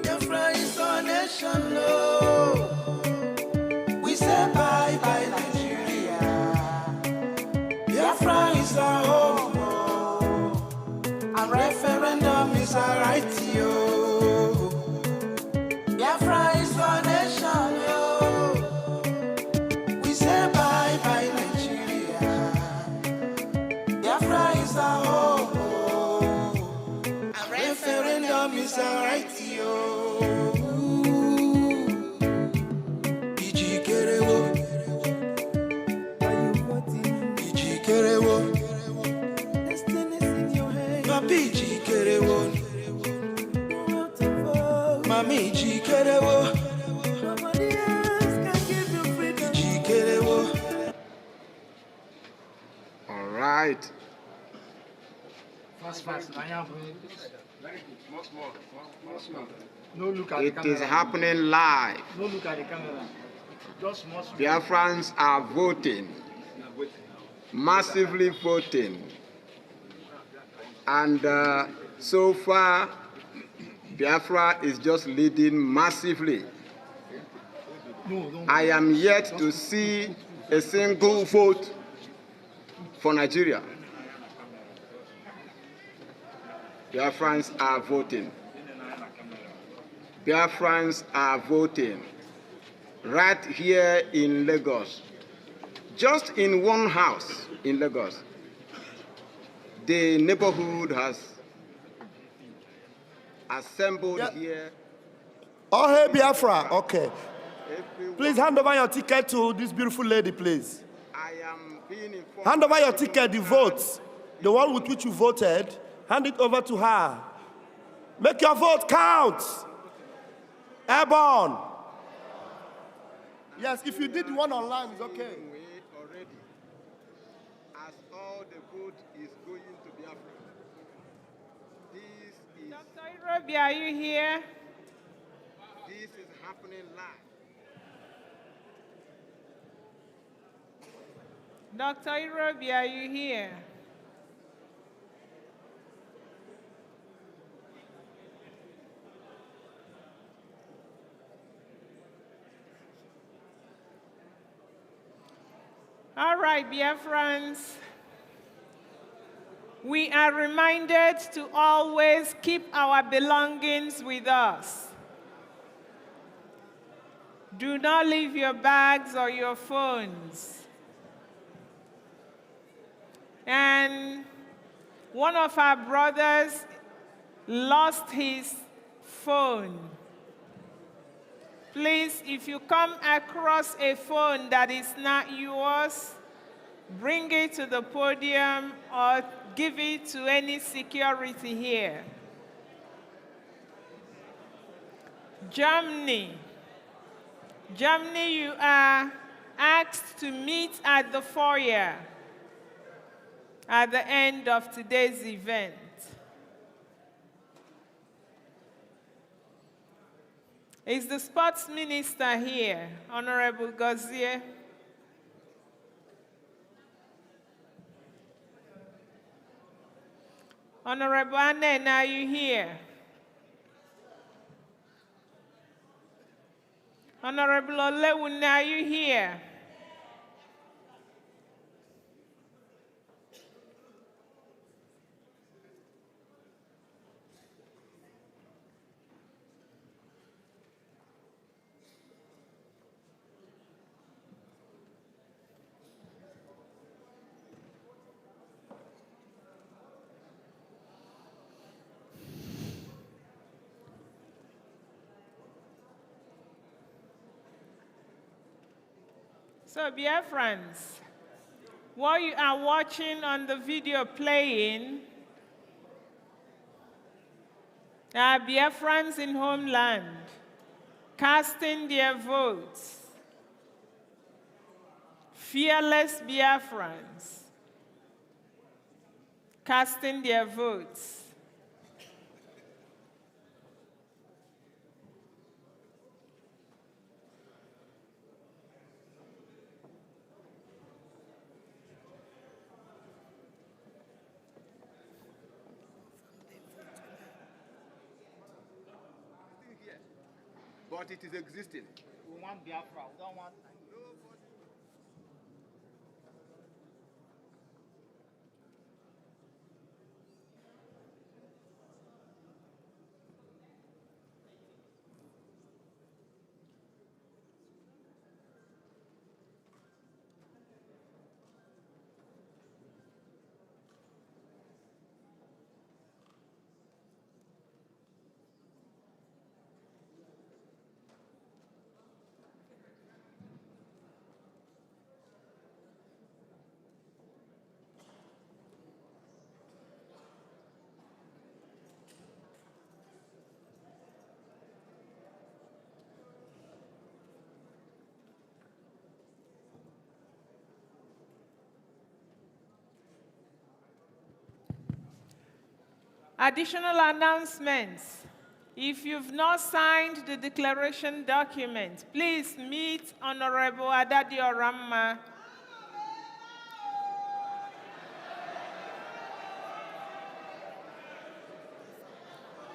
Biafra is our nation, no. We say bye bye Nigeria. Biafra is our home, oh. A referendum is our right, yo. Biafra is our nation, yo. We say bye bye Nigeria. Biafra is our home, oh. A referendum is our right, yo. Mami Jikerewo, nobody else can give you freedom. Jikerewo. All right. Fast. I am very good. No look at It the camera. is happening live. No look at the camera. Just small. Biafrans are voting, massively voting, and so far, Biafra is just leading massively. No. I am yet to see a single vote for Nigeria. Biafrans are voting. Biafrans are voting right here in Lagos. Just in one house in Lagos, the neighborhood has assembled here. Oh, hey, Biafra. Okay. Please hand over your ticket to this beautiful lady, please. I am being informed. Hand over your ticket, the votes. The one with which you voted, hand it over to her. Make your vote count. Airborne. Yes, if you did the one online, it's okay. Already, as all the vote is going to Biafra. This is Dr. Irobi, are you here? This is happening live. Dr. Irobi, are you here? All right, Biafrans. We are reminded to always keep our belongings with us. Do not leave your bags or your phones. And one of our brothers lost his phone. Please, if you come across a phone that is not yours, bring it to the podium or give it to any security here. Germany, you are asked to meet at the foyer at the end of today's event. Is the sports minister here, Honorable Gozie? Honorable Anen, are you here? Honorable Olewun, are you here? So, Biafrans, what you are watching on the video playing are Biafrans in homeland casting their votes, fearless Biafrans casting their votes. But it is existing. We want Biafra. We don't want. Additional announcements. If you've not signed the declaration document, please meet Honorable Adadi Oramma.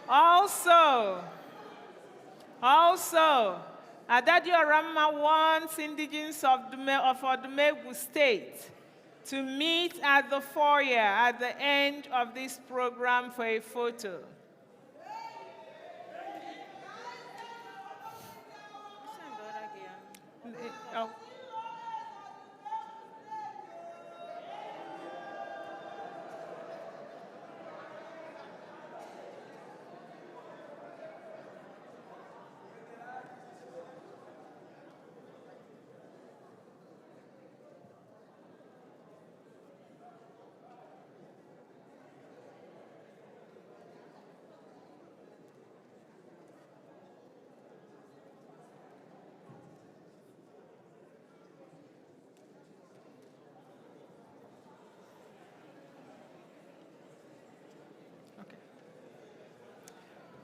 Also, Adadi Oramma wants indigenes of Odumegwu State to meet at the foyer at the end of this program for a photo. Oh.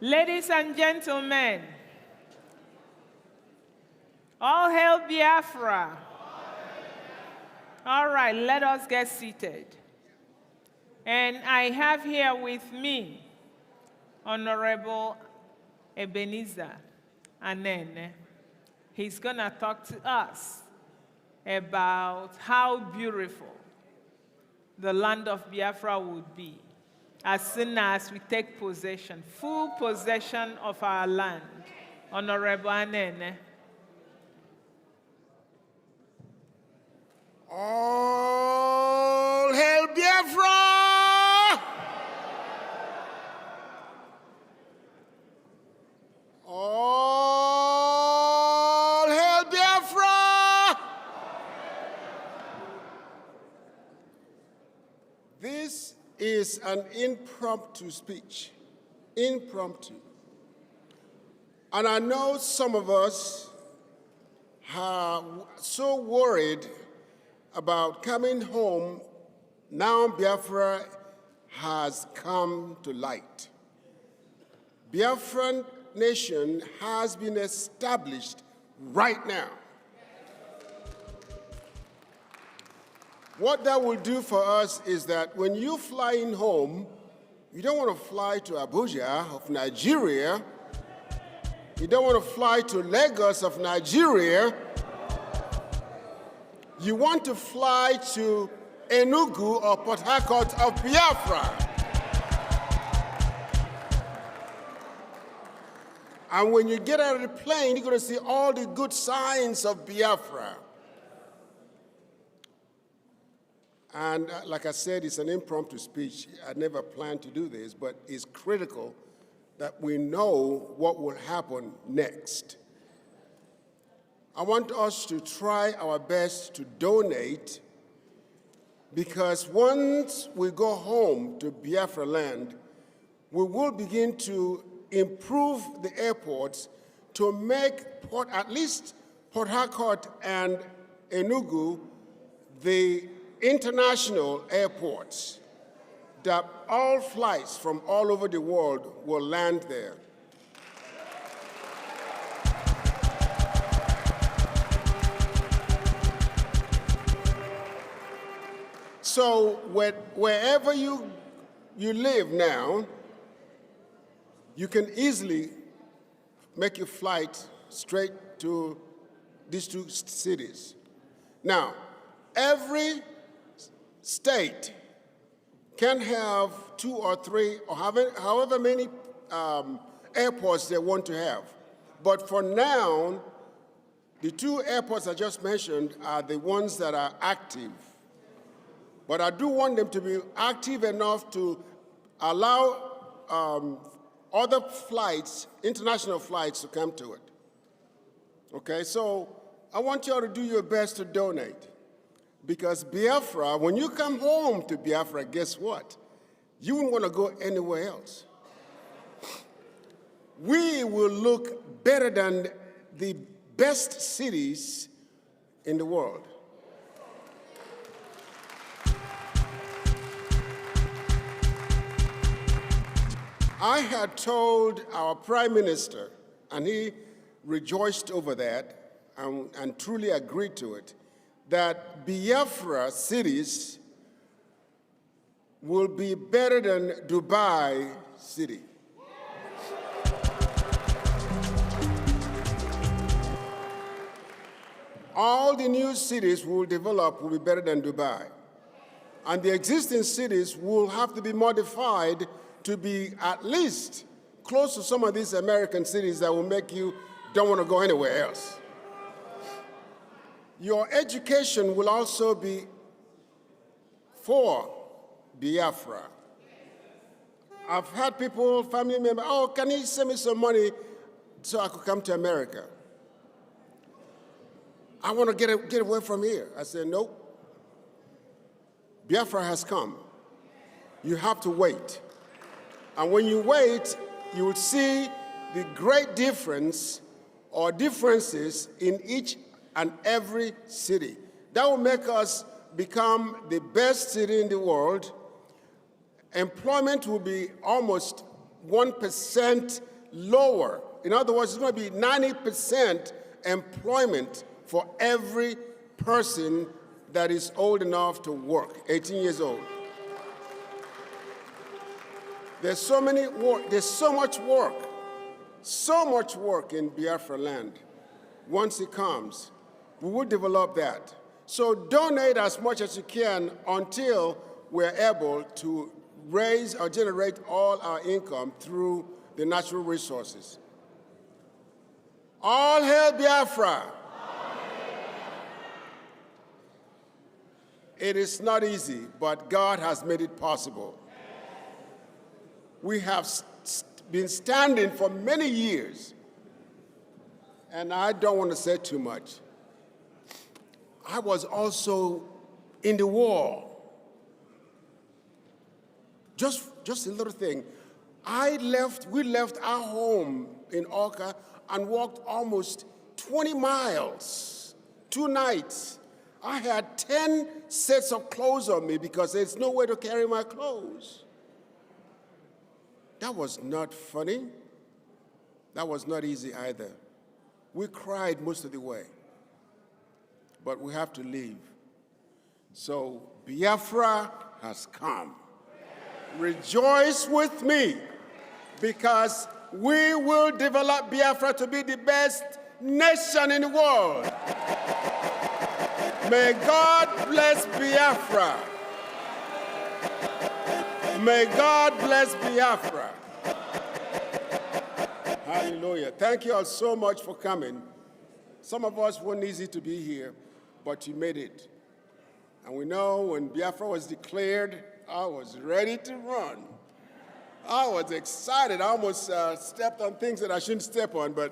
Ladies and gentlemen, all hail Biafra. All right, let us get seated. And I have here with me Honorable Ebenezer Anene. He's going to talk to us about how beautiful the land of Biafra would be as soon as we take possession, full possession of our land. Honorable Anene. All hail Biafra! All hail Biafra! This is an impromptu speech. Impromptu. And I know some of us are so worried about coming home. Now Biafra has come to light. Biafran nation has been established right now. What that will do for us is that when you fly in home, you don't want to fly to Abuja of Nigeria. You don't want to fly to Lagos of Nigeria. You want to fly to Enugu or Port Harcourt of Biafra. And when you get out of the plane, you're going to see all the good signs of Biafra. And like I said, it's an impromptu speech. I never planned to do this, but it's critical that we know what will happen next. I want us to try our best to donate, because once we go home to Biafra land, we will begin to improve the airports to make at least Port Harcourt and Enugu the international airports, that all flights from all over the world will land there. So wherever you live now, you can easily make your flight straight to these two cities. Now, every state can have 2 or 3 or however many airports they want to have. But for now, the 2 airports I just mentioned are the ones that are active. But I do want them to be active enough to allow other flights, international flights, to come to it. Okay, so I want you all to do your best to donate. Because Biafra, when you come home to Biafra, guess what? You wouldn't want to go anywhere else. We will look better than the best cities in the world. I had told our Prime Minister, and he rejoiced over that and truly agreed to it, that Biafra cities will be better than Dubai city. All the new cities we will develop will be better than Dubai. And the existing cities will have to be modified to be at least close to some of these American cities that will make you don't want to go anywhere else. Your education will also be for Biafra. I've had people, family members, oh, can you send me some money so I could come to America? I want to get away from here. I said, nope. Biafra has come. You have to wait. And when you wait, you will see the great difference or differences in each and every city. That will make us become the best city in the world. Employment will be almost 1% lower. In other words, it's going to be 90% employment for every person that is old enough to work, 18 years old. There's so much work in Biafra land. Once it comes, we will develop that. So donate as much as you can until we're able to raise or generate all our income through the natural resources. All hail Biafra! It is not easy, but God has made it possible. We have been standing for many years, and I don't want to say too much. I was also in the war. Just a little thing. We left our home in Oka and walked almost 20 miles, 2 nights. I had 10 sets of clothes on me because there's no way to carry my clothes. That was not funny. That was not easy either. We cried most of the way. But we have to leave. So Biafra has come. Rejoice with me, because we will develop Biafra to be the best nation in the world. May God bless Biafra. May God bless Biafra. Hallelujah. Thank you all so much for coming. Some of us weren't easy to be here, but you made it. And we know when Biafra was declared, I was ready to run. I was excited. I almost stepped on things that I shouldn't step on, but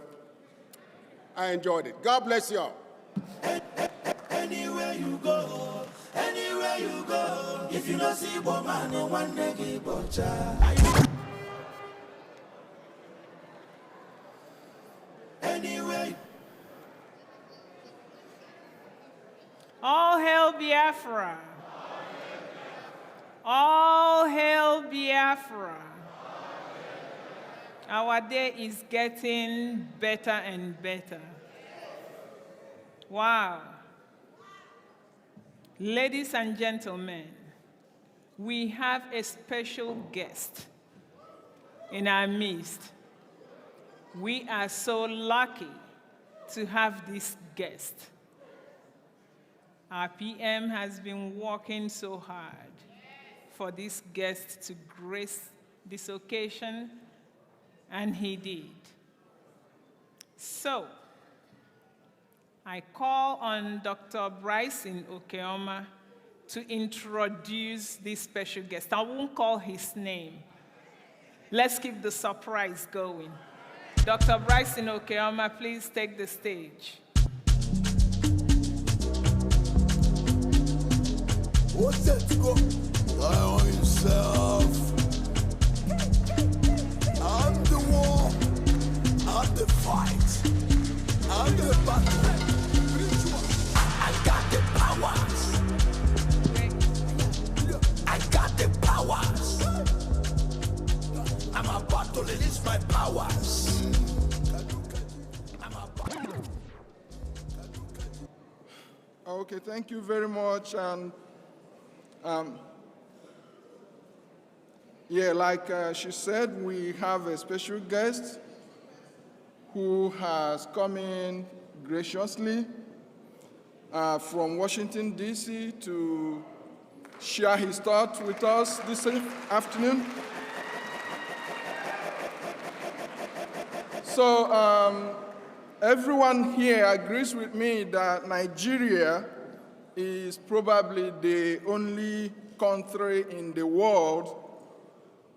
I enjoyed it. God bless you all. Anywhere you go, if you don't see woman, no one negi bocha. Anywhere. All hail Biafra. Biafra! All hail Biafra! Our day is getting better and better. Wow. Ladies and gentlemen, we have a special guest in our midst. We are so lucky to have this guest. Our PM has been working so hard for this guest to grace this occasion, and he did. So, I call on Dr. Bryson Okeoma to introduce this special guest. I won't call his name. Let's keep the surprise going. Dr. Bryson Okeoma, please take the stage. What's that to go? Lie on yourself. I'm the war. I'm the fight. I'm the battle. I got the powers. I got the powers. I'm about to release my powers. Okay, thank you very much. And like she said, we have a special guest who has come in graciously from Washington, D.C. to share his thoughts with us this afternoon. So everyone here agrees with me that Nigeria is probably the only country in the world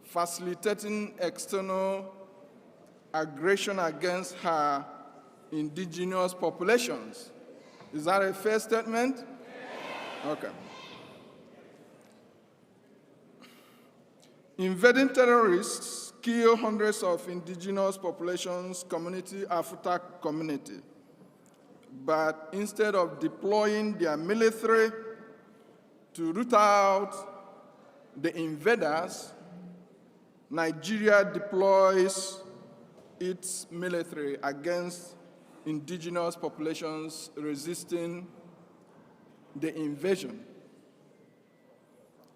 facilitating external aggression against her indigenous populations. Is that a fair statement? Okay. Invading terrorists kill hundreds of indigenous populations, African community. But instead of deploying their military to root out the invaders, Nigeria deploys its military against indigenous populations resisting the invasion.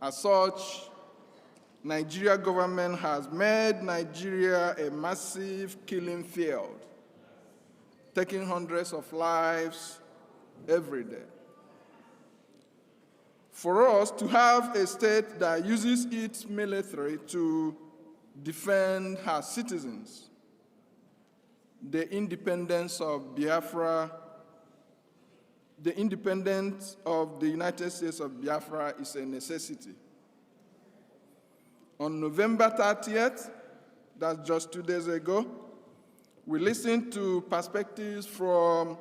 As such, Nigeria government has made Nigeria a massive killing field, taking hundreds of lives every day. For us to have a state that uses its military to defend her citizens, the independence of Biafra, the independence of the United States of Biafra is a necessity. On November 30th, that's just 2 days ago, we listened to perspectives from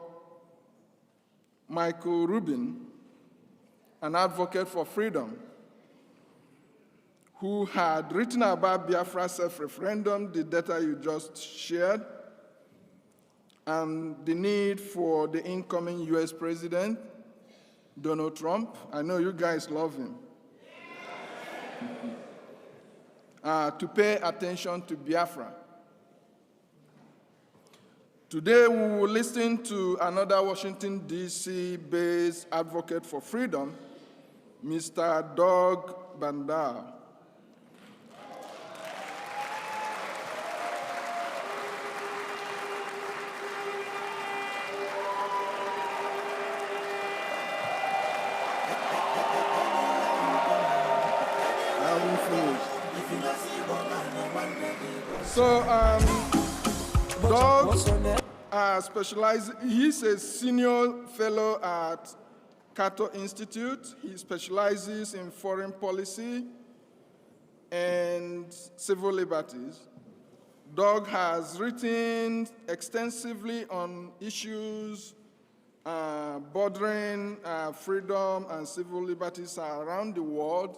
Michael Rubin, an advocate for freedom, who had written about Biafra self-referendum, the data you just shared, and the need for the incoming US President, Donald Trump. I know you guys love him. To pay attention to Biafra. Today, we will listen to another Washington, D.C.-based advocate for freedom, Mr. Doug Bandar. So, Doug he's a senior fellow at Cato Institute. He specializes in foreign policy and civil liberties. Doug has written extensively on issues bordering freedom and civil liberties around the world,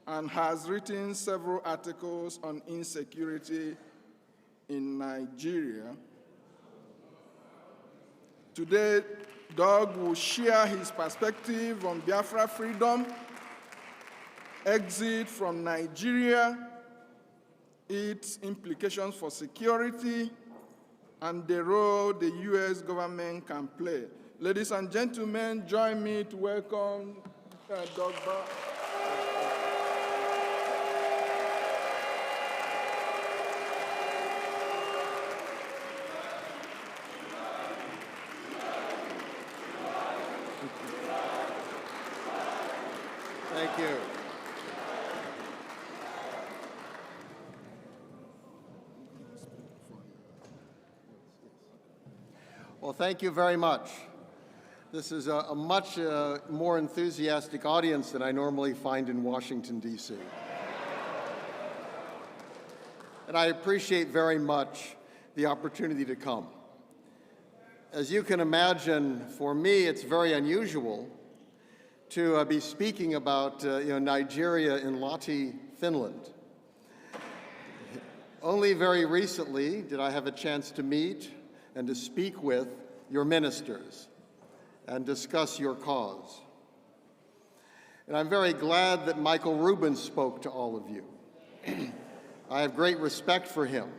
and has written several articles on insecurity in Nigeria. Today, Doug will share his perspective on Biafra freedom, exit from Nigeria, its implications for security, and the role the U.S. government can play. Ladies and gentlemen, join me to welcome Doug Bar. Thank you. Well, thank you very much. This is a much more enthusiastic audience than I normally find in Washington, D.C. And I appreciate very much the opportunity to come. As you can imagine, for me, it's very unusual to be speaking about Nigeria in Lahti, Finland. Only very recently did I have a chance to meet and to speak with your ministers and discuss your cause. And I'm very glad that Michael Rubin spoke to all of you. I have great respect for him,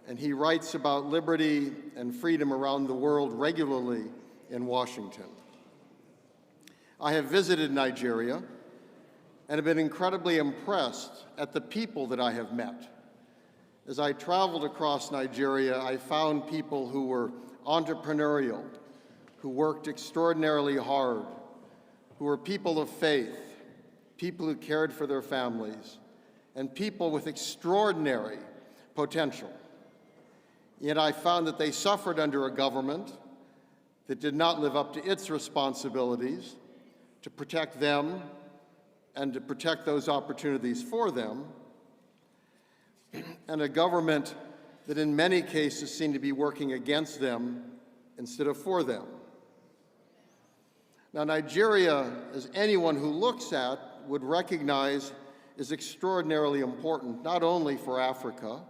and he writes about liberty and freedom around the world regularly in Washington. I have visited Nigeria and have been incredibly impressed at the people that I have met. As I traveled across Nigeria, I found people who were entrepreneurial, who worked extraordinarily hard, who were people of faith, people who cared for their families, and people with extraordinary potential. Yet I found that they suffered under a government that did not live up to its responsibilities to protect them and to protect those opportunities for them, and a government that in many cases seemed to be working against them instead of for them. Now, Nigeria, as anyone who looks at would recognize, is extraordinarily important, not only for Africa,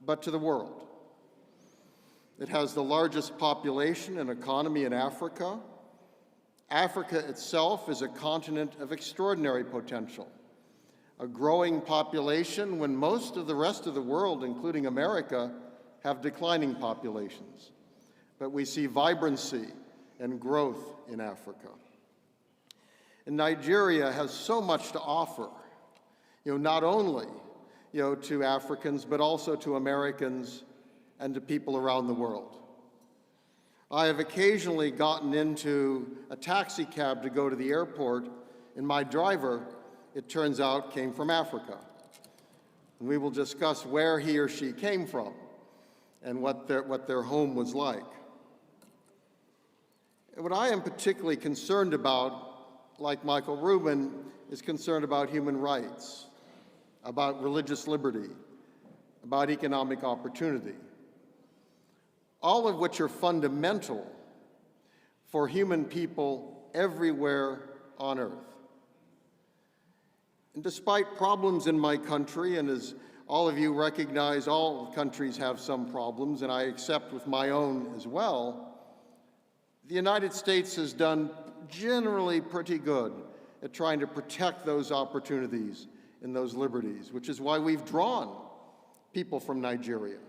but to the world. It has the largest population and economy in Africa. Africa itself is a continent of extraordinary potential, a growing population when most of the rest of the world, including America, have declining populations. But we see vibrancy and growth in Africa. And Nigeria has so much to offer, not only to Africans, but also to Americans and to people around the world. I have occasionally gotten into a taxi cab to go to the airport, and my driver, it turns out, came from Africa. And we will discuss where he or she came from and what their home was like. And what I am particularly concerned about, like Michael Rubin, is concerned about human rights, about religious liberty, about economic opportunity, all of which are fundamental for human people everywhere on earth. And despite problems in my country, and as all of you recognize, all countries have some problems, and I accept with my own as well, the United States has done generally pretty good at trying to protect those opportunities and those liberties, which is why we've drawn people from Nigeria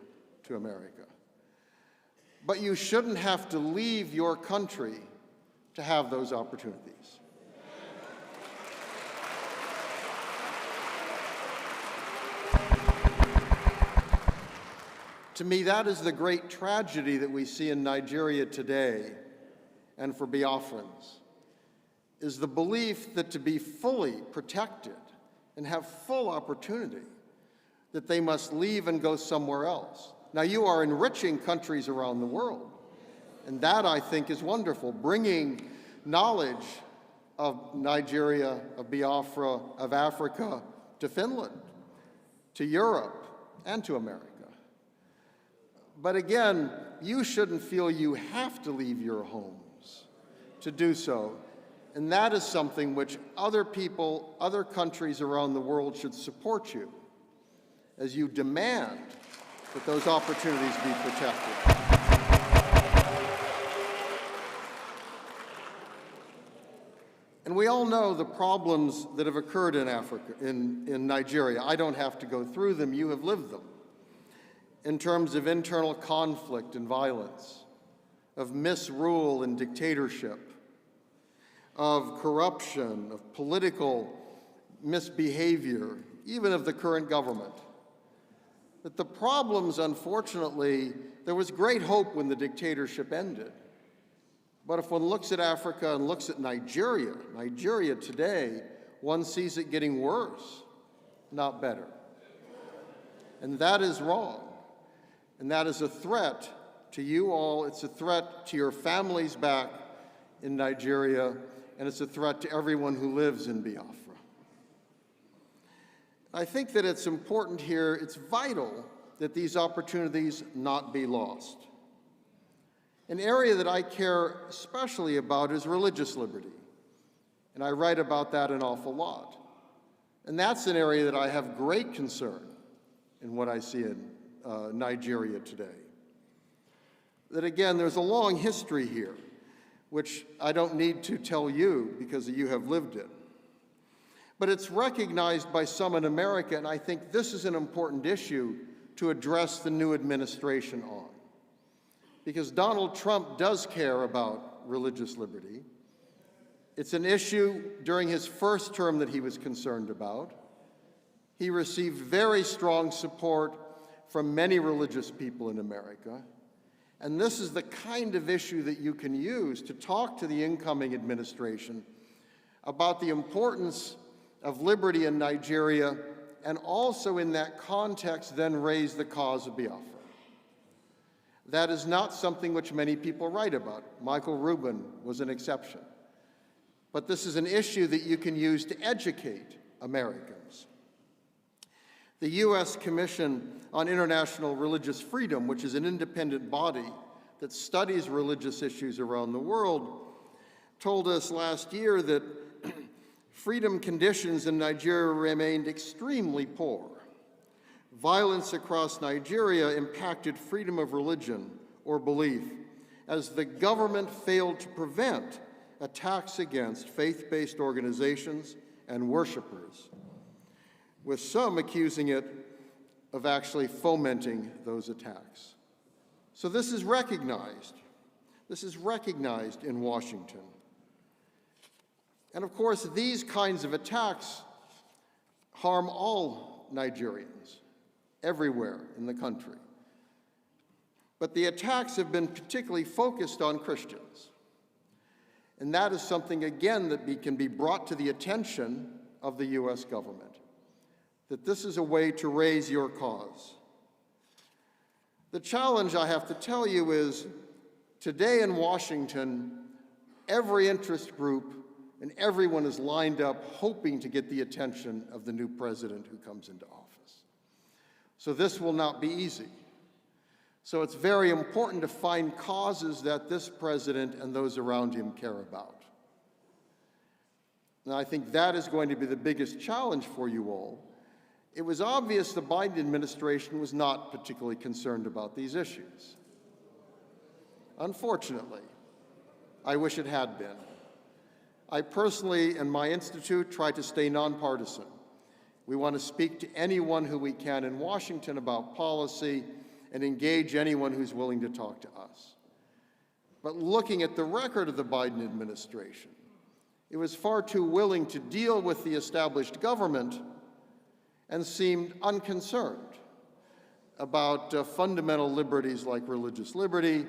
to America. But you shouldn't have to leave your country to have those opportunities. To me, that is the great tragedy that we see in Nigeria today, and for Biafrans, is the belief that to be fully protected and have full opportunity, that they must leave and go somewhere else. Now, you are enriching countries around the world, and that, I think, is wonderful, bringing knowledge of Nigeria, of Biafra, of Africa to Finland, to Europe, and to America. But again, you shouldn't feel you have to leave your homes to do so, and that is something which other people, other countries around the world should support you as you demand that those opportunities be protected. And we all know the problems that have occurred in Africa, in Nigeria. I don't have to go through them, you have lived them. In terms of internal conflict and violence, of misrule and dictatorship, of corruption, of political misbehavior, even of the current government. That the problems, unfortunately, there was great hope when the dictatorship ended. But if one looks at Africa and looks at Nigeria today, one sees it getting worse, not better. And that is wrong. And that is a threat to you all. It's a threat to your families back in Nigeria, and it's a threat to everyone who lives in Biafra. I think that it's important here, it's vital that these opportunities not be lost. An area that I care especially about is religious liberty, and I write about that an awful lot. And that's an area that I have great concern in what I see in Nigeria today. That again, there's a long history here, which I don't need to tell you because you have lived it. But it's recognized by some in America, and I think this is an important issue to address the new administration on. Because Donald Trump does care about religious liberty. It's an issue during his first term that he was concerned about. He received very strong support from many religious people in America. And this is the kind of issue that you can use to talk to the incoming administration about the importance of liberty in Nigeria, and also in that context then raise the cause of Biafra. That is not something which many people write about. Michael Rubin was an exception. But this is an issue that you can use to educate Americans. The U.S. Commission on International Religious Freedom, which is an independent body that studies religious issues around the world, told us last year that freedom conditions in Nigeria remained extremely poor. Violence across Nigeria impacted freedom of religion or belief as the government failed to prevent attacks against faith-based organizations and worshipers, with some accusing it of actually fomenting those attacks. So this is recognized. This is recognized in Washington. And of course, these kinds of attacks harm all Nigerians, everywhere in the country. But the attacks have been particularly focused on Christians. And that is something, again, that can be brought to the attention of the U.S. government, that this is a way to raise your cause. The challenge, I have to tell you, is today in Washington, every interest group and everyone is lined up hoping to get the attention of the new president who comes into office. So this will not be easy. So it's very important to find causes that this president and those around him care about. And I think that is going to be the biggest challenge for you all. It was obvious the Biden administration was not particularly concerned about these issues. Unfortunately, I wish it had been. I personally and my institute try to stay nonpartisan. We want to speak to anyone who we can in Washington about policy and engage anyone who's willing to talk to us. But looking at the record of the Biden administration, it was far too willing to deal with the established government and seemed unconcerned about fundamental liberties like religious liberty,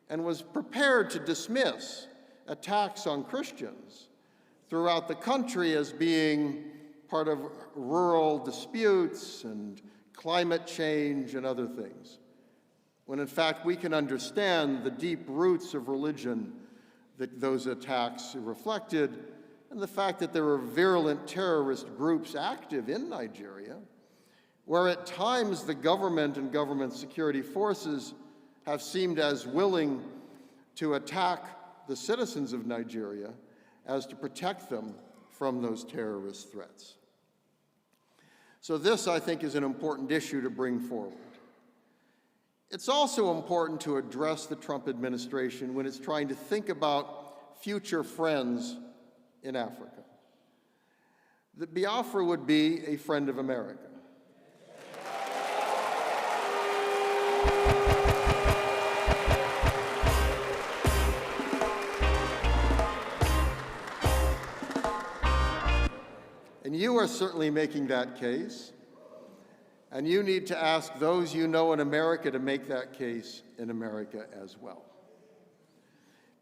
and was prepared to dismiss attacks on Christians throughout the country as being part of rural disputes and climate change and other things, when in fact we can understand the deep roots of religion that those attacks reflected, and the fact that there were virulent terrorist groups active in Nigeria, where at times the government and government security forces have seemed as willing to attack the citizens of Nigeria as to protect them from those terrorist threats. So this, I think, is an important issue to bring forward. It's also important to address the Trump administration when it's trying to think about future friends in Africa, that Biafra would be a friend of America. And you are certainly making that case, and you need to ask those you know in America to make that case in America as well.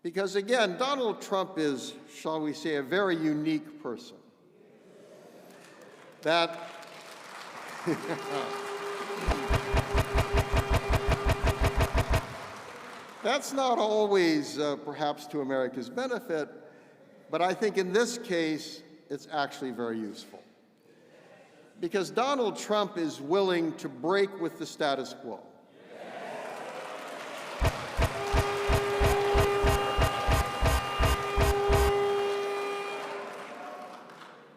Because again, Donald Trump is, shall we say, a very unique person. That that's not always perhaps to America's benefit, but I think in this case, it's actually very useful. Because Donald Trump is willing to break with the status quo.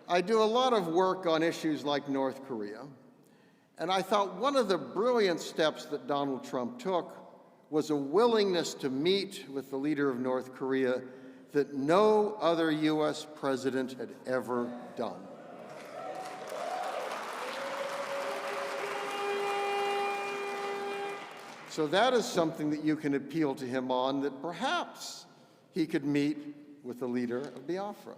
I do a lot of work on issues like North Korea, and I thought one of the brilliant steps that Donald Trump took was a willingness to meet with the leader of North Korea that no other US president had ever done. So that is something that you can appeal to him on, that perhaps he could meet with the leader of Biafra.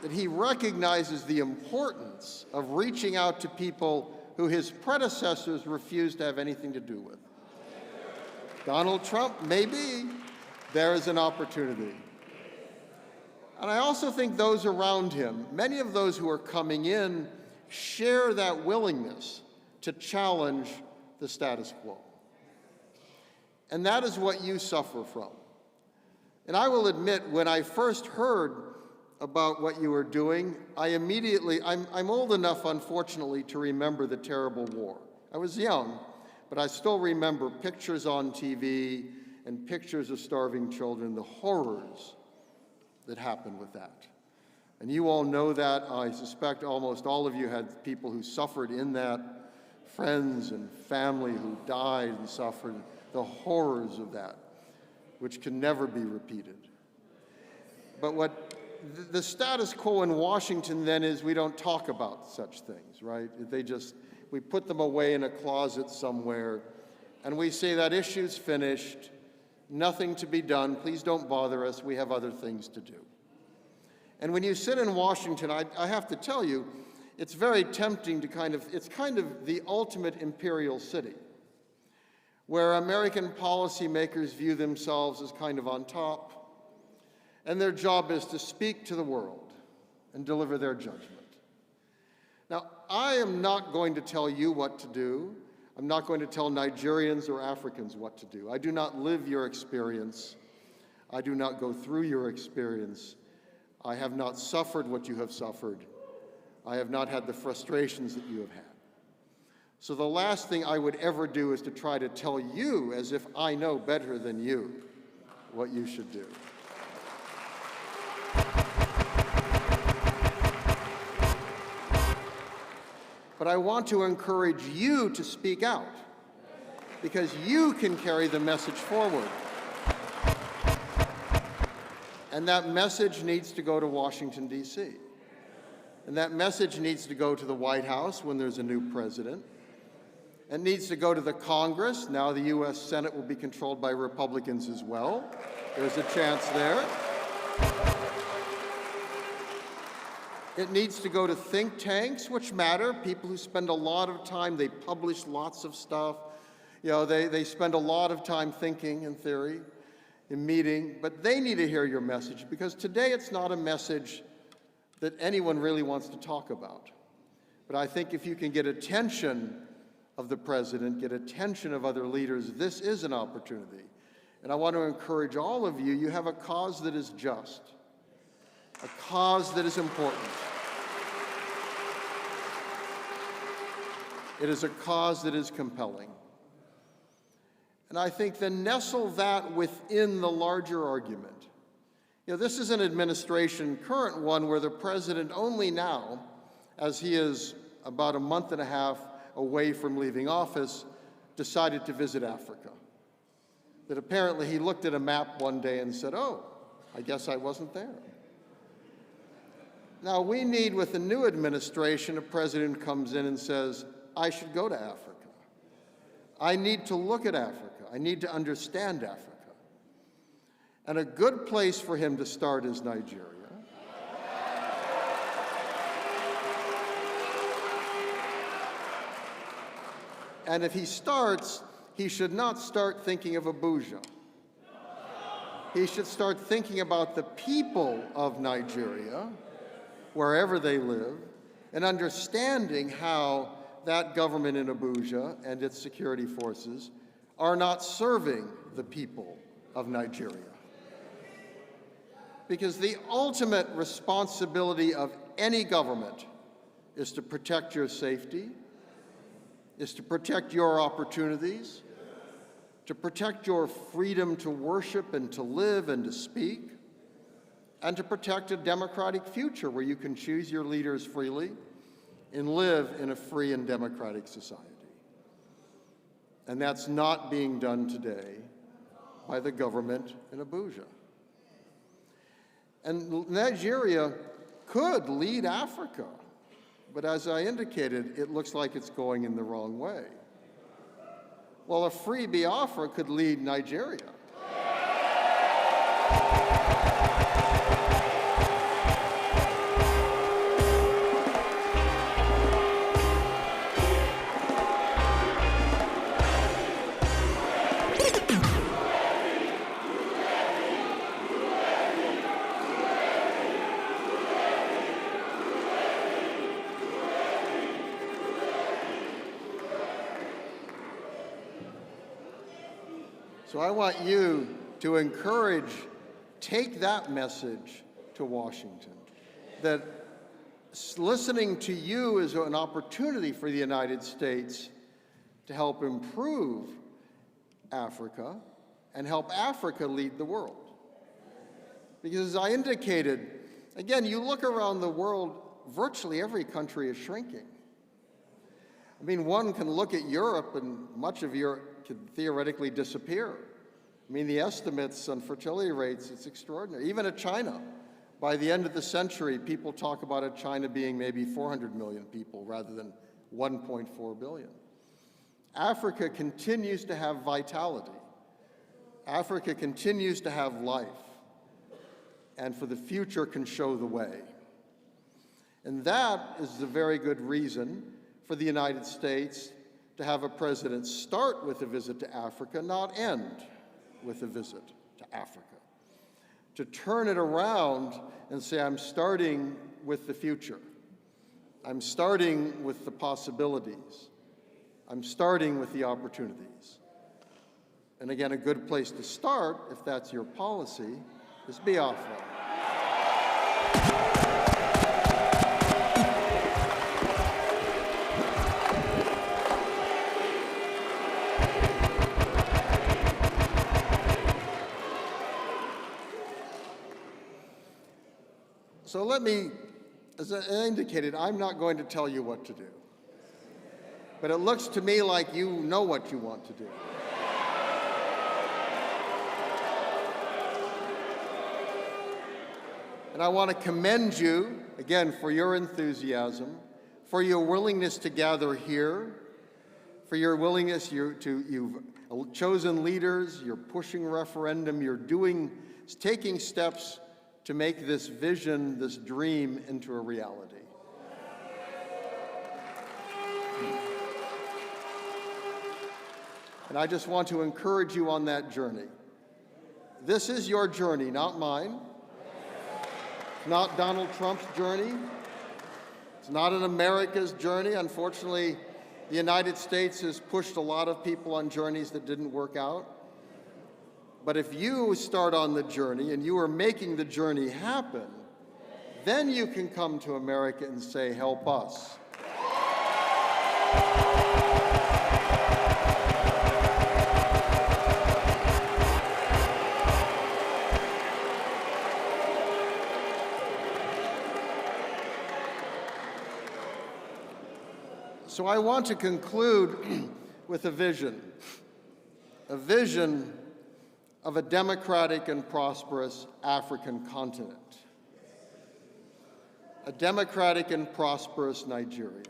That he recognizes the importance of reaching out to people who his predecessors refused to have anything to do with. Donald Trump, maybe there is an opportunity. And I also think those around him, many of those who are coming in, share that willingness to challenge the status quo. And that is what you suffer from. And I will admit, when I first heard about what you were doing, I'm old enough, unfortunately, to remember the terrible war. I was young, but I still remember pictures on TV and pictures of starving children, the horrors that happened with that. And you all know that. I suspect almost all of you had people who suffered in that, friends and family who died and suffered, the horrors of that, which can never be repeated. But what the status quo in Washington then is, we don't talk about such things, right? We put them away in a closet somewhere, and we say that issue's finished, nothing to be done, please don't bother us, we have other things to do. And when you sit in Washington, I have to tell you, it's very tempting to it's kind of the ultimate imperial city, where American policymakers view themselves as kind of on top, and their job is to speak to the world and deliver their judgment. Now, I am not going to tell you what to do. I'm not going to tell Nigerians or Africans what to do. I do not live your experience. I do not go through your experience. I have not suffered what you have suffered. I have not had the frustrations that you have had. So the last thing I would ever do is to try to tell you, as if I know better than you, what you should do. But I want to encourage you to speak out, because you can carry the message forward. And that message needs to go to Washington, D.C. And that message needs to go to the White House when there's a new president. It needs to go to the Congress. Now the U.S. Senate will be controlled by Republicans as well. There's a chance there. It needs to go to think tanks, which matter, people who spend a lot of time, they publish lots of stuff. You know, they spend a lot of time thinking in theory, in meeting, but they need to hear your message, because today it's not a message that anyone really wants to talk about. But I think if you can get attention of the president, get attention of other leaders, this is an opportunity. And I want to encourage all of you, you have a cause that is just, a cause that is important. It is a cause that is compelling. And I think then nestle that within the larger argument. You know, this is an administration, current one, where the president only now, as he is about a month and a half away from leaving office, decided to visit Africa. That apparently he looked at a map one day and said, oh, I guess I wasn't there. Now, we need, with the new administration, a president who comes in and says, I should go to Africa. I need to look at Africa. I need to understand Africa. And a good place for him to start is Nigeria. And if he starts, he should not start thinking of Abuja. He should start thinking about the people of Nigeria, wherever they live, and understanding how that government in Abuja and its security forces are not serving the people of Nigeria. Because the ultimate responsibility of any government is to protect your safety, is to protect your opportunities, to protect your freedom to worship and to live and to speak, and to protect a democratic future where you can choose your leaders freely and live in a free and democratic society. And that's not being done today by the government in Abuja. And Nigeria could lead Africa, but as I indicated, it looks like it's going in the wrong way. Well, a free Biafra could lead Nigeria. So I want you to take that message to Washington, that listening to you is an opportunity for the United States to help improve Africa and help Africa lead the world. Because as I indicated, again, you look around the world, virtually every country is shrinking. I mean, one can look at Europe, and much of Europe could theoretically disappear. I mean, the estimates on fertility rates, it's extraordinary. Even at China, by the end of the century, people talk about a China being maybe 400 million people rather than 1.4 billion. Africa continues to have vitality. Africa continues to have life, and for the future can show the way. And that is a very good reason for the United States to have a president start with a visit to Africa, not end with a visit to Africa. To turn it around and say, I'm starting with the future. I'm starting with the possibilities. I'm starting with the opportunities. And again, a good place to start, if that's your policy, is Biafra. So let me, as I indicated, I'm not going to tell you what to do. But it looks to me like you know what you want to do. And I want to commend you, again, for your enthusiasm, for your willingness to gather here, for your willingness you've chosen leaders, you're pushing referendum, you're taking steps to make this vision, this dream, into a reality. And I just want to encourage you on that journey. This is your journey, not mine. It's not Donald Trump's journey. It's not an America's journey. Unfortunately, the United States has pushed a lot of people on journeys that didn't work out. But if you start on the journey and you are making the journey happen, then you can come to America and say, help us. So I want to conclude with a vision of a democratic and prosperous African continent, a democratic and prosperous Nigeria,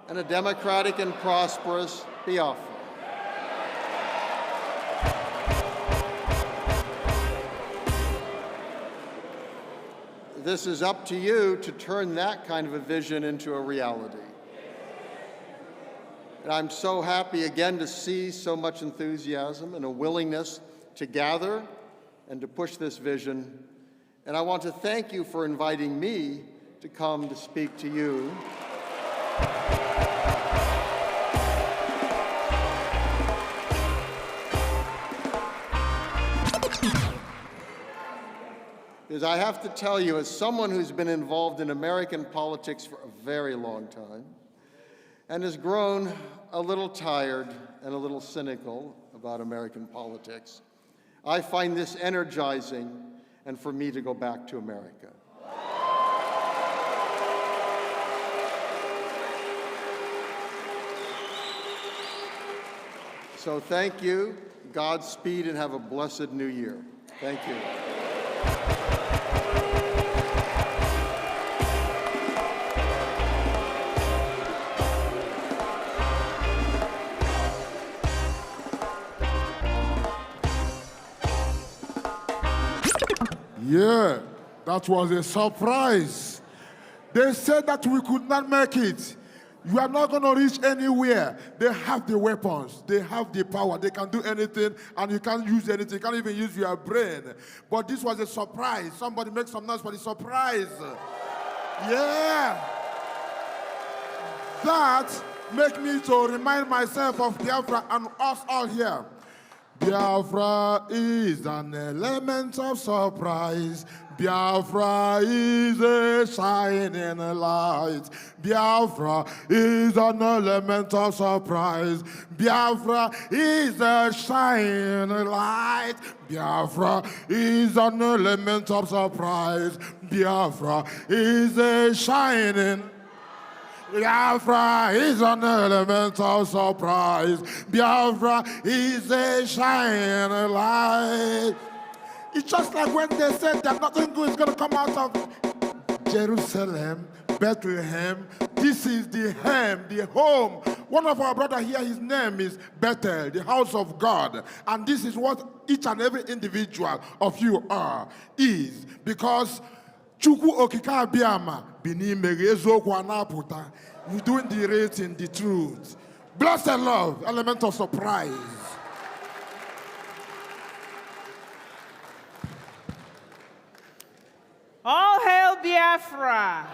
and a democratic and prosperous Biafra. This is up to you to turn that kind of a vision into a reality. And I'm so happy again to see so much enthusiasm and a willingness to gather and to push this vision. And I want to thank you for inviting me to come to speak to you. Because I have to tell you, as someone who's been involved in American politics for a very long time, and has grown a little tired and a little cynical about American politics, I find this energizing and for me to go back to America. So thank you, Godspeed, and have a blessed new year. Thank you. Yeah, that was a surprise. They said that we could not make it. You are not going to reach anywhere. They have the weapons. They have the power. They can do anything, and you can't use anything. You can't even use your brain. But this was a surprise. Somebody make some noise for the surprise. Yeah. That make me to remind myself of Biafra and us all here. Biafra is an element of surprise. Biafra is a shining light. Biafra is an element of surprise. Biafra is a shining light. Biafra is an element of surprise. Biafra is a shining. Biafra is an element of surprise. Biafra is a shining light. It's just like when they said that nothing good is going to come out of Jerusalem, Bethlehem. This is the home. One of our brothers here, his name is Bethel, the house of God. And this is what each and every individual of you is. Because Chukwu Okika Abiyama, Bini Megezo Kwanaputa, you're doing the rating, the truth. Blessed love, element of surprise. All hail Biafra!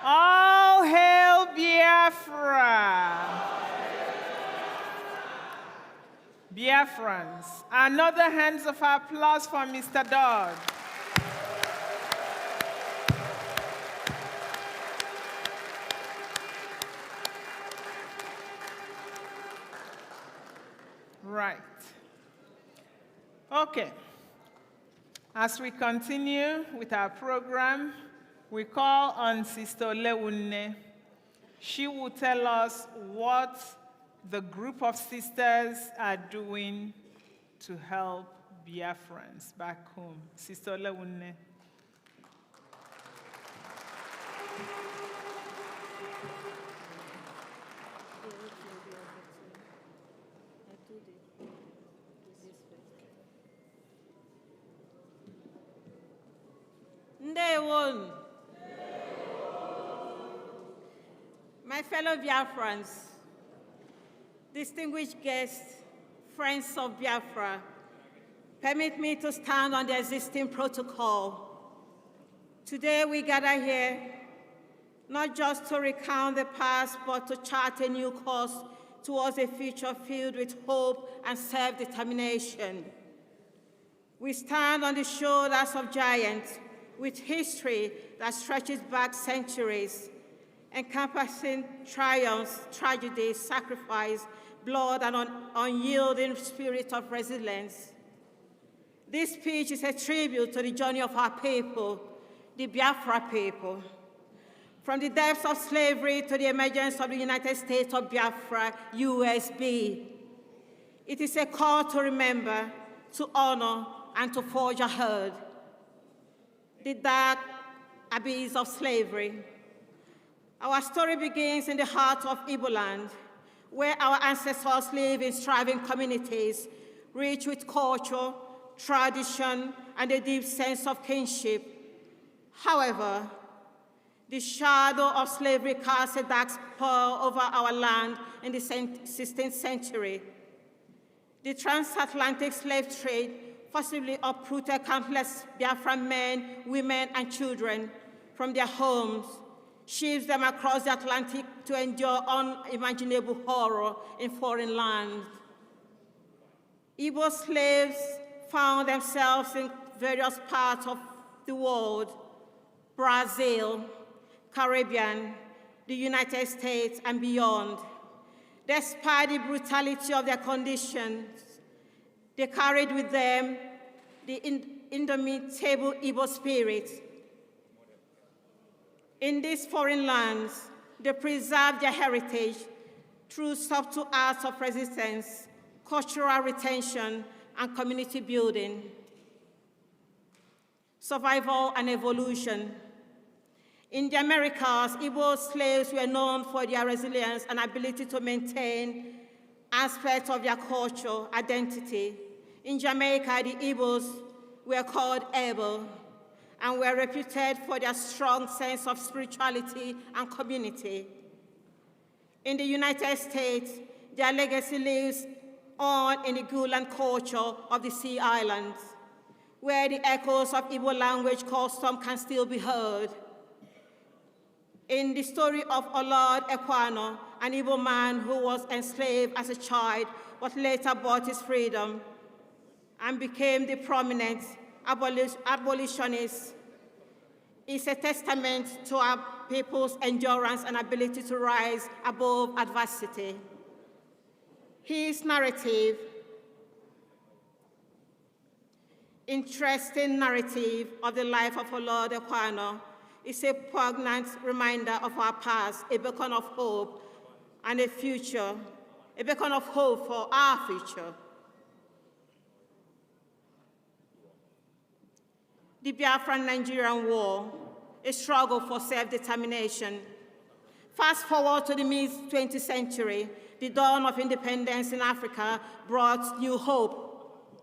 All hail Biafra! Biafrans, another hands of applause for Mr. Dodd. Right. Okay. As we continue with our program, we call on Sister Olewunne. She will tell us what the group of sisters are doing to help Biafrans back home. Sister Olewunne. Ndewon. My fellow Biafrans, distinguished guests, friends of Biafra, permit me to stand on the existing protocol. Today we gather here not just to recount the past, but to chart a new course towards a future filled with hope and self-determination. We stand on the shoulders of giants with history that stretches back centuries, encompassing triumphs, tragedies, sacrifice, blood, and an unyielding spirit of resilience. This speech is a tribute to the journey of our people, the Biafra people. From the depths of slavery to the emergence of the United States of Biafra, USB. It is a call to remember, to honor, and to forge ahead. The dark abyss of slavery. Our story begins in the heart of Igbo land, where our ancestors live in thriving communities, rich with culture, tradition, and a deep sense of kinship. However, the shadow of slavery cast a dark spell over our land in the 16th century. The transatlantic slave trade forcibly uprooted countless Biafran men, women, and children from their homes, shipped them across the Atlantic to endure unimaginable horror in foreign lands. Igbo slaves found themselves in various parts of the world: Brazil, Caribbean, the United States, and beyond. Despite the brutality of their conditions, they carried with them the indomitable Igbo spirit. In these foreign lands, they preserved their heritage through subtle acts of resistance, cultural retention, and community building. Survival and evolution. In the Americas, Igbo slaves were known for their resilience and ability to maintain aspects of their culture, identity. In Jamaica, the Igbos were called Ebo and were reputed for their strong sense of spirituality and community. In the United States, their legacy lives on in the Gulan culture of the Sea Islands, where the echoes of Igbo language custom can still be heard. In the story of Olod Ekwano, an Igbo man who was enslaved as a child, but later bought his freedom and became the prominent abolitionist, is a testament to our people's endurance and ability to rise above adversity. His narrative, interesting narrative of the life of Olod Ekwano, is a poignant reminder of our past, a beacon of hope and a future, a beacon of hope for our future. The Biafran-Nigerian War, a struggle for self-determination. Fast forward to the mid-20th century, the dawn of independence in Africa brought new hope.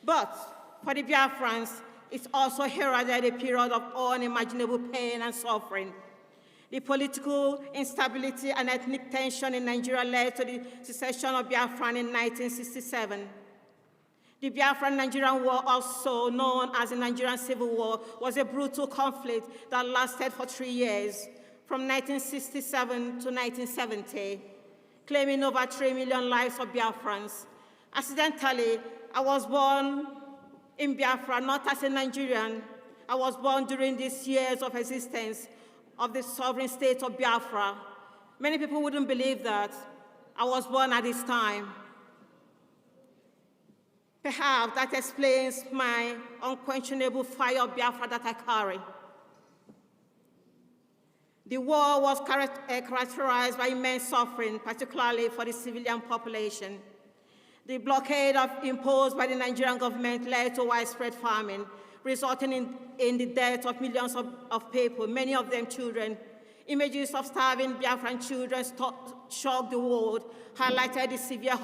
But for the Biafrans, it also heralded a period of unimaginable pain and suffering. The political instability and ethnic tension in Nigeria led to the secession of Biafra in 1967. The Biafran-Nigerian War, also known as the Nigerian Civil War, was a brutal conflict that lasted for 3 years, from 1967 to 1970, claiming over 3 million lives of Biafrans. Accidentally, I was born in Biafra, not as a Nigerian. I was born during these years of existence of the sovereign state of Biafra. Many people wouldn't believe that I was born at this time. Perhaps that explains my unquenchable fire of Biafra that I carry. The war was characterized by immense suffering, particularly for the civilian population. The blockade imposed by the Nigerian government led to widespread famine, resulting in the death of millions of people, many of them children. Images of starving Biafran children shocked the world, highlighted the severe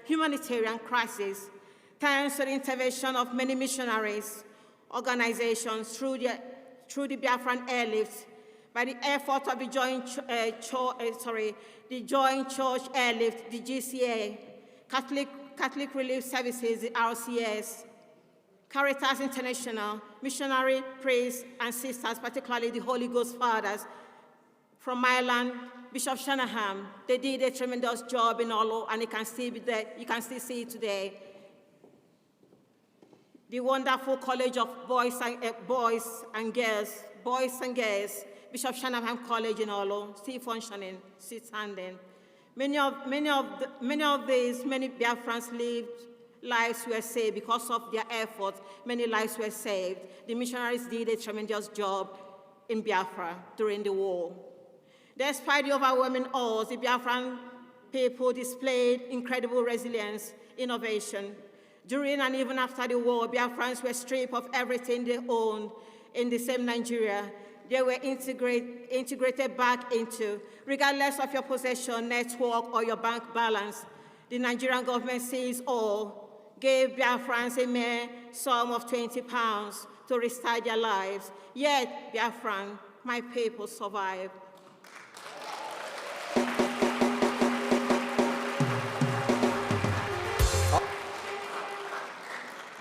humanitarian crisis. Thanks to the intervention of many missionaries, organizations through the Biafran airlifts, by the effort of the Joint Church Airlift, the GCA, Catholic Relief Services, the RCS, Caritas International, missionary priests and sisters, particularly the Holy Ghost Fathers from my land, Bishop Shanahan. They did a tremendous job in Olo, and it can still be there. You can still see it today. The wonderful College of Boys and Girls, Bishop Shanahan College in Olo, still functioning, still standing. Many Biafrans lived lives were saved because of their efforts. Many lives were saved. The missionaries did a tremendous job in Biafra during the war. Despite the overwhelming odds, the Biafran people displayed incredible resilience, innovation. During and even after the war, Biafrans were stripped of everything they owned in the same Nigeria. They were integrated back into, regardless of your possession, network, or your bank balance. The Nigerian government seized all, gave Biafrans a mere sum of £20 to restart their lives. Yet, Biafran, my people, survived.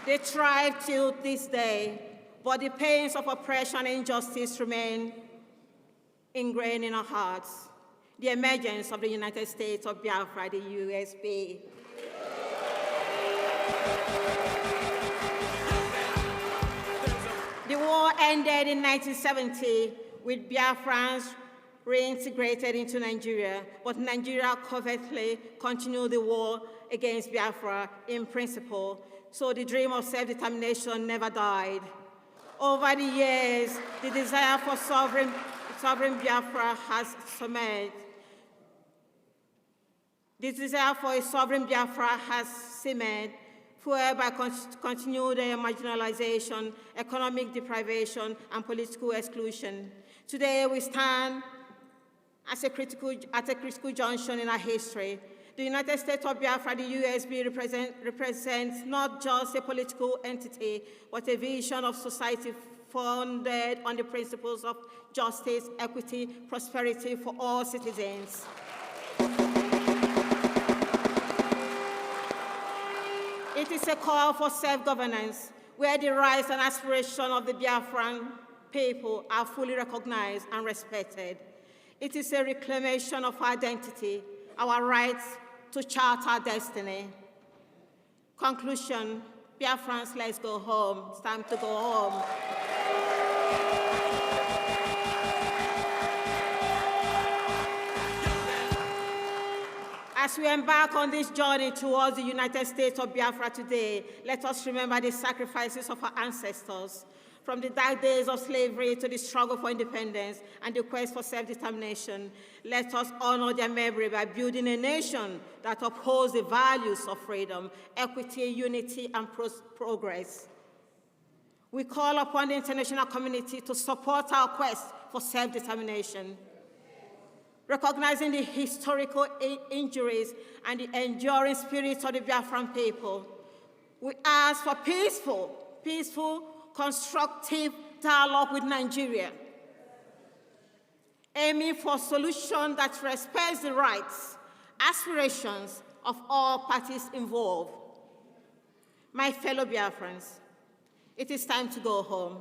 They thrive till this day, but the pains of oppression and injustice remain ingrained in our hearts. The emergence of the United States of Biafra, the USB. The war ended in 1970 with Biafrans reintegrated into Nigeria, but Nigeria covertly continued the war against Biafra in principle, so the dream of self-determination never died. Over the years, the desire for sovereign Biafra has simmered. The desire for a sovereign Biafra has simmered, fueled by continued marginalization, economic deprivation, and political exclusion. Today, we stand at a critical junction in our history. The United States of Biafra, the USB, represents not just a political entity, but a vision of society founded on the principles of justice, equity, prosperity for all citizens. It is a call for self-governance, where the rights and aspirations of the Biafran people are fully recognized and respected. It is a reclamation of our identity, our rights to chart our destiny. Conclusion, Biafrans, let's go home. It's time to go home. As we embark on this journey towards the United States of Biafra today, let us remember the sacrifices of our ancestors, from the dark days of slavery to the struggle for independence and the quest for self-determination. Let us honor their memory by building a nation that upholds the values of freedom, equity, unity, and progress. We call upon the international community to support our quest for self-determination. Recognizing the historical injuries and the enduring spirit of the Biafran people, we ask for peaceful, constructive dialogue with Nigeria, aiming for a solution that respects the rights, aspirations of all parties involved. My fellow Biafrans, it is time to go home.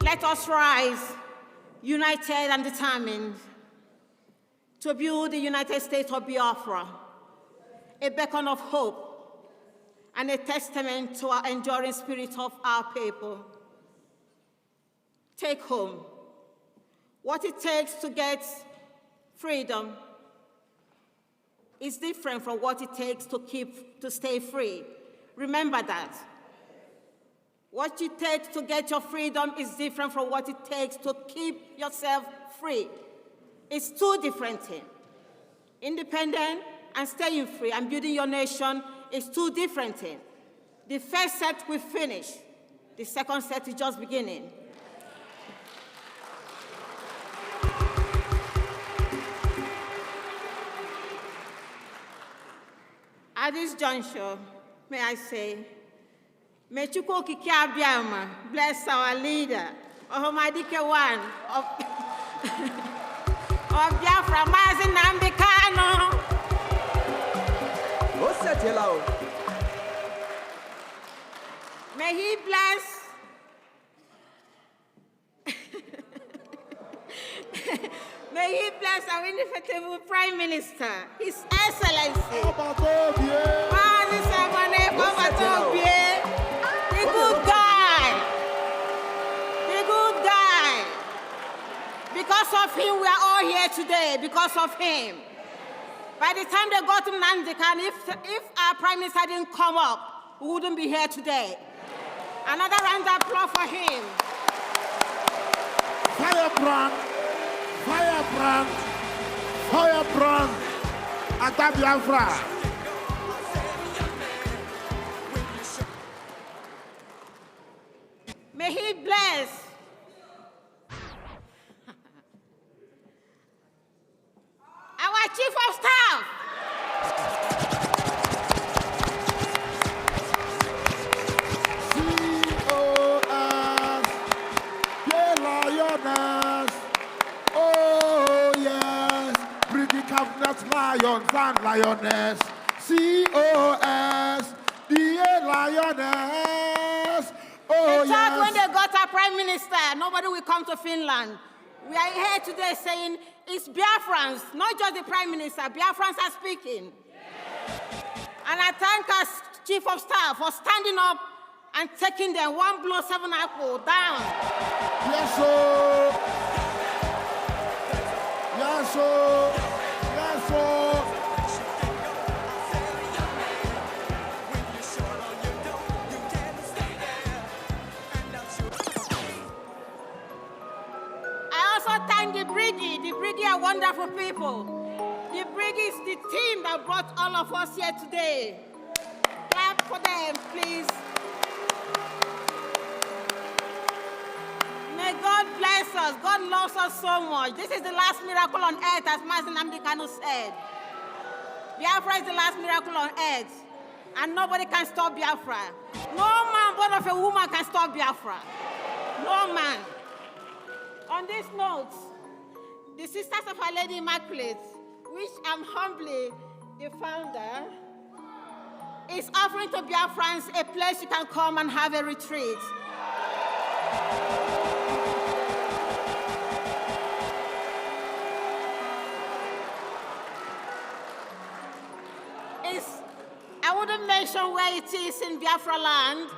Let us rise, united and determined, to build the United States of Biafra, a beacon of hope and a testament to our enduring spirit of our people. Take home what it takes to get freedom is different from what it takes to stay free. Remember that. What it takes to get your freedom is different from what it takes to keep yourself free. It's two different things. Independent and staying free and building your nation is two different things. The first set we finished. The second set is just beginning. At this juncture, may I say, may Chukwu Okike Abiama bless our leader, Ohomadike one of Biafra, Mazi Nnamdi Kanu. May he bless may he bless our indefatigable Prime Minister, His Excellency. The good guy. The good guy. Because of him, we are all here today, because of him. By the time they got to Nnamdi Kanu, if our Prime Minister didn't come up, we wouldn't be here today. Another round of applause for him. Firebrand, firebrand, firebrand, at Biafra. May he bless our Chief of Staff. COS, yeah, lioness. Oh, yes. Pretty cabinet lions and lioness. COS, the lioness. Oh, They thought when yes. they got our prime minister, nobody will come to Finland. We are here today saying it's Biafrans, not just the prime minister. Biafrans are speaking. And I thank our chief of staff for standing up and taking them one blow, 7 apple down. Yes, sir. Yes, sir. Yes, sir. I also thank the Briggy. The Briggy are wonderful people. The Briggy is the team that brought all of us here today. Clap for them, please. May God bless us. God loves us so much. This is the last miracle on earth, as Mazen Amdekano said. Biafra is the last miracle on earth. And nobody can stop Biafra. No man born of a woman can stop Biafra. No man. On this note, the Sisters of Our Lady Immaculate, which I'm humbly the founder, is offering to Biafrans a place you can come and have a retreat. I wouldn't mention where it is in Biafra land.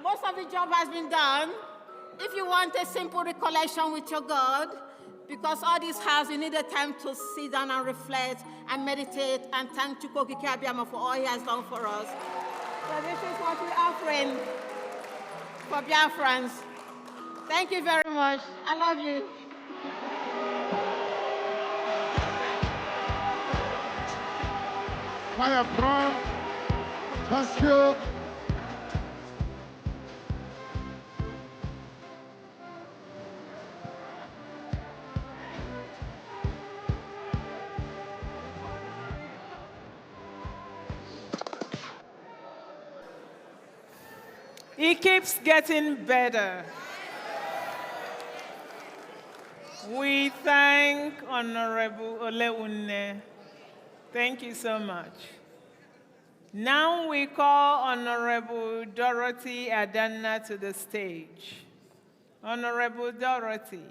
Most of the job has been done. If you want a simple recollection with your God, because all this has, you need a time to sit down and reflect and meditate and thank Chukwuokike Abiyama for all he has done for us. So this is what we're offering for Biafrans. Thank you very much. I love you. Firebrand, thank you. It keeps getting better. We thank Honorable Oleunne. Thank you so much. Now we call Honorable Dorothy Adanna to the stage. Honorable Dorothy.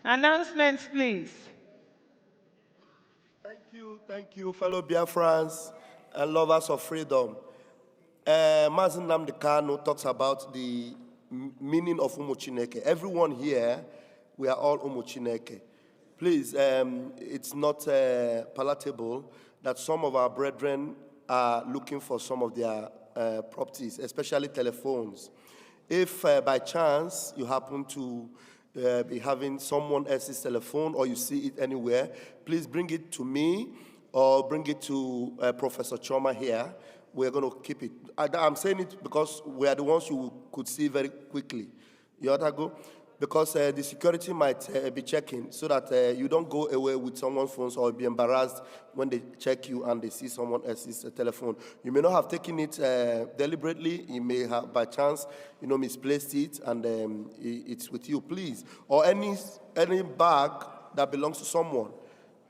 Announcements, please. Thank you, fellow Biafrans and lovers of freedom. Mazin Nnamdi Kanu talks about the meaning of Umu Chineke. Everyone here, we are all Umu Chineke. Please, it's not palatable that some of our brethren are looking for some of their properties, especially telephones. If by chance you happen to be having someone else's telephone or you see it anywhere, please bring it to me or bring it to Professor Choma here. We're going to keep it. I'm saying it because we are the ones you could see very quickly. You ought to go? Because the security might be checking so that you don't go away with someone's phone or be embarrassed when they check you and they see someone else's telephone. You may not have taken it deliberately. You may have, by chance, misplaced it and it's with you, please. Or any bag that belongs to someone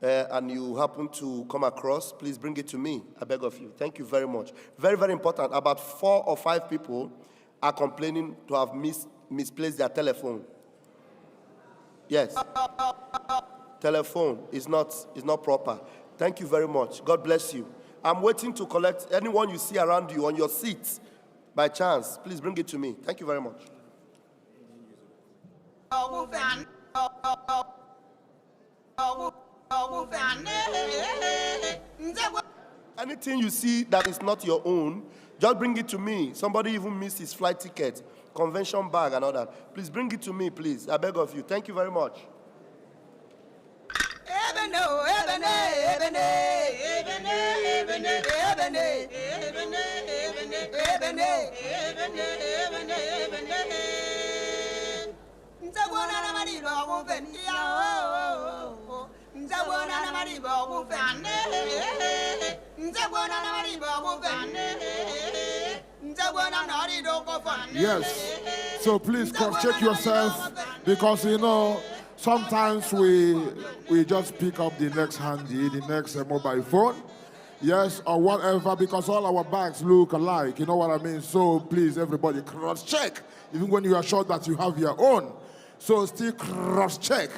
and you happen to come across, please bring it to me. I beg of you. Thank you very much. Very, very important. About 4 or 5 people are complaining to have misplaced their telephone. Yes. Telephone is not proper. Thank you very much. God bless you. I'm waiting to collect anyone you see around you on your seat. By chance, please bring it to me. Thank you very much. Anything you see that is not your own, just bring it to me. Somebody even missed his flight ticket, convention bag and all that. Please bring it to me, please. I beg of you. Thank you very much. Yes. So please cross-check yourself because, sometimes we just pick up the next handy, the next mobile phone. Yes, or whatever, because all our bags look alike. You know what I mean? So please, everybody, cross-check, even when you are sure that you have your own. So still cross-check.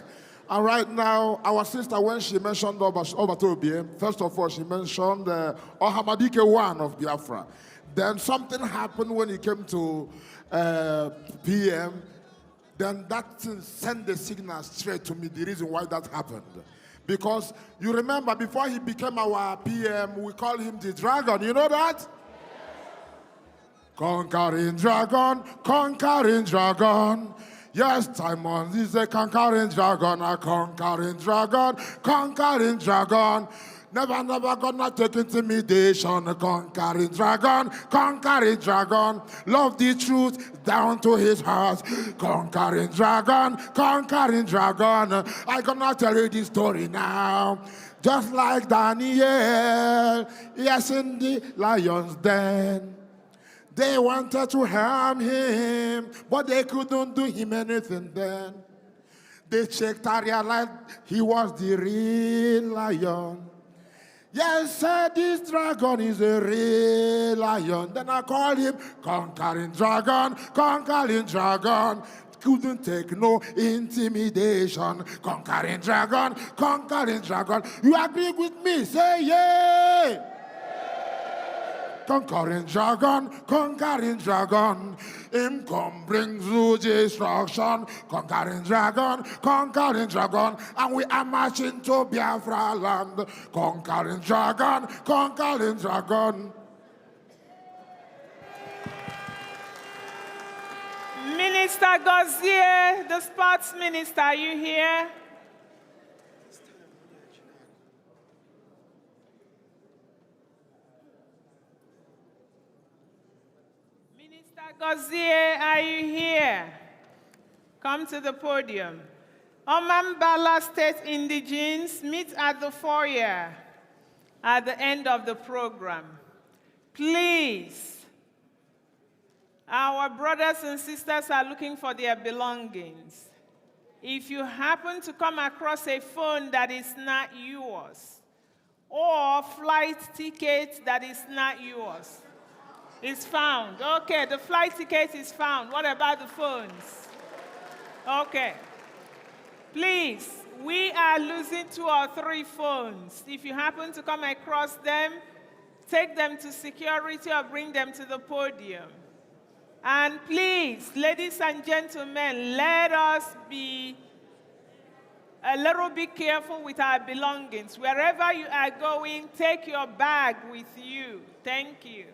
And right now, our sister, when she mentioned Obatobie, first of all, she mentioned Ohamadike 1 of Biafra. Then something happened when he came to PM. Then that thing sent the signal straight to me, the reason why that happened. Because you remember, before he became our PM, we called him the Dragon. You know that? Conquering Dragon, conquering Dragon. Yes, Timon is a conquering dragon, a conquering dragon, conquering dragon. Never, never gonna take intimidation, conquering dragon, conquering dragon. Love the truth down to his heart, conquering dragon, conquering dragon. I'm gonna tell you this story now. Just like Daniel, yes, in the lion's den. They wanted to harm him, but they couldn't do him anything then. They checked and realized he was the real lion. Yes, sir, this dragon is a real lion. Then I called him conquering dragon, conquering dragon. Couldn't take no intimidation. Conquering dragon, conquering dragon. You agree with me? Say yeah. Conquering dragon, conquering dragon. Him come brings you destruction. Conquering dragon, conquering dragon. And we are marching to Biafra land. Conquering dragon, conquering dragon. Minister Gozier, the sports minister, are you here? Gozier, are you here? Come to the podium. Omambala State Indigenes meet at the foyer at the end of the program. Please, our brothers and sisters are looking for their belongings. If you happen to come across a phone that is not yours, or flight ticket that is not yours, it's found. Okay, the flight ticket is found. What about the phones? Okay. Please, we are losing 2 or 3 phones. If you happen to come across them, take them to security or bring them to the podium. And please, ladies and gentlemen, let us be a little bit careful with our belongings. Wherever you are going, take your bag with you. Thank you.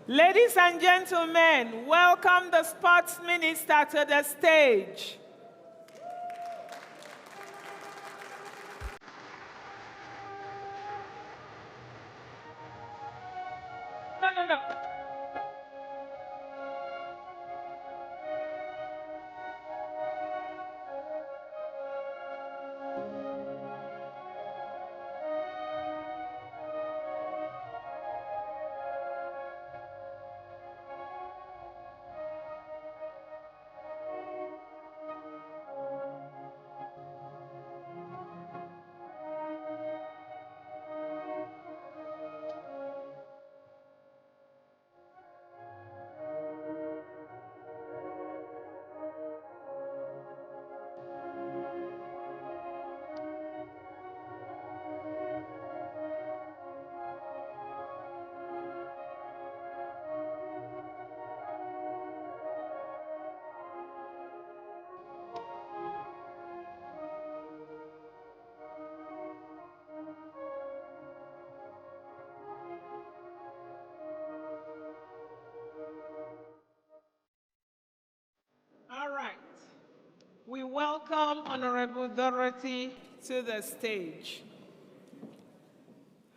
Ladies and gentlemen, welcome the Sports Minister to the stage. No. All right. We welcome Honorable Dorothy to the stage.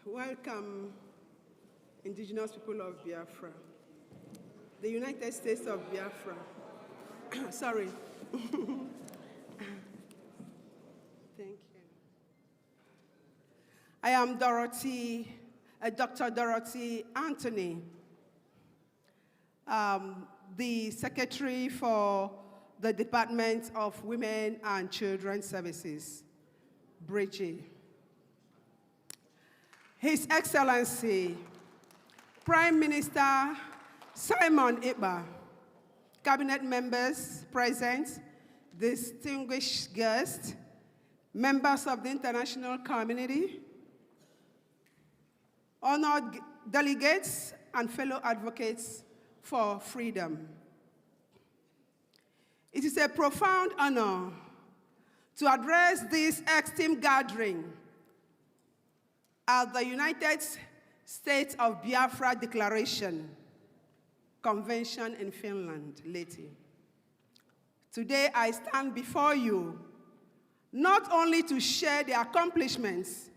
Welcome, indigenous people of Biafra, the United States of Biafra. Sorry. Thank you. I am Dr. Dorothy Anthony, the Secretary for the Department of Women and Children Services, BRIGI. His Excellency, Prime Minister Simon Ekpa, Cabinet members present, distinguished guests, members of the international community, honored delegates, and fellow advocates for freedom. It is a profound honor to address this esteemed gathering at the United States of Biafra Declaration Convention in Finland, Leti. Today I stand before you not only to share the accomplishments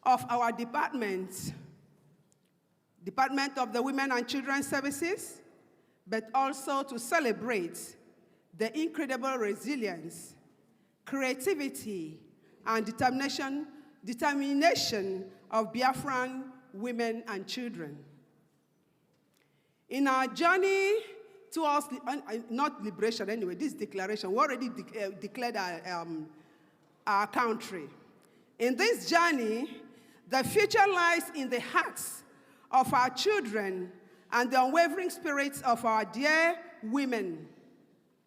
of our Department of the Women and Children Services, but also to celebrate the incredible resilience, creativity, and determination of Biafran women and children. In our journey towards, not liberation anyway, this declaration, we already declared our country. In this journey, the future lies in the hearts of our children and the unwavering spirits of our dear women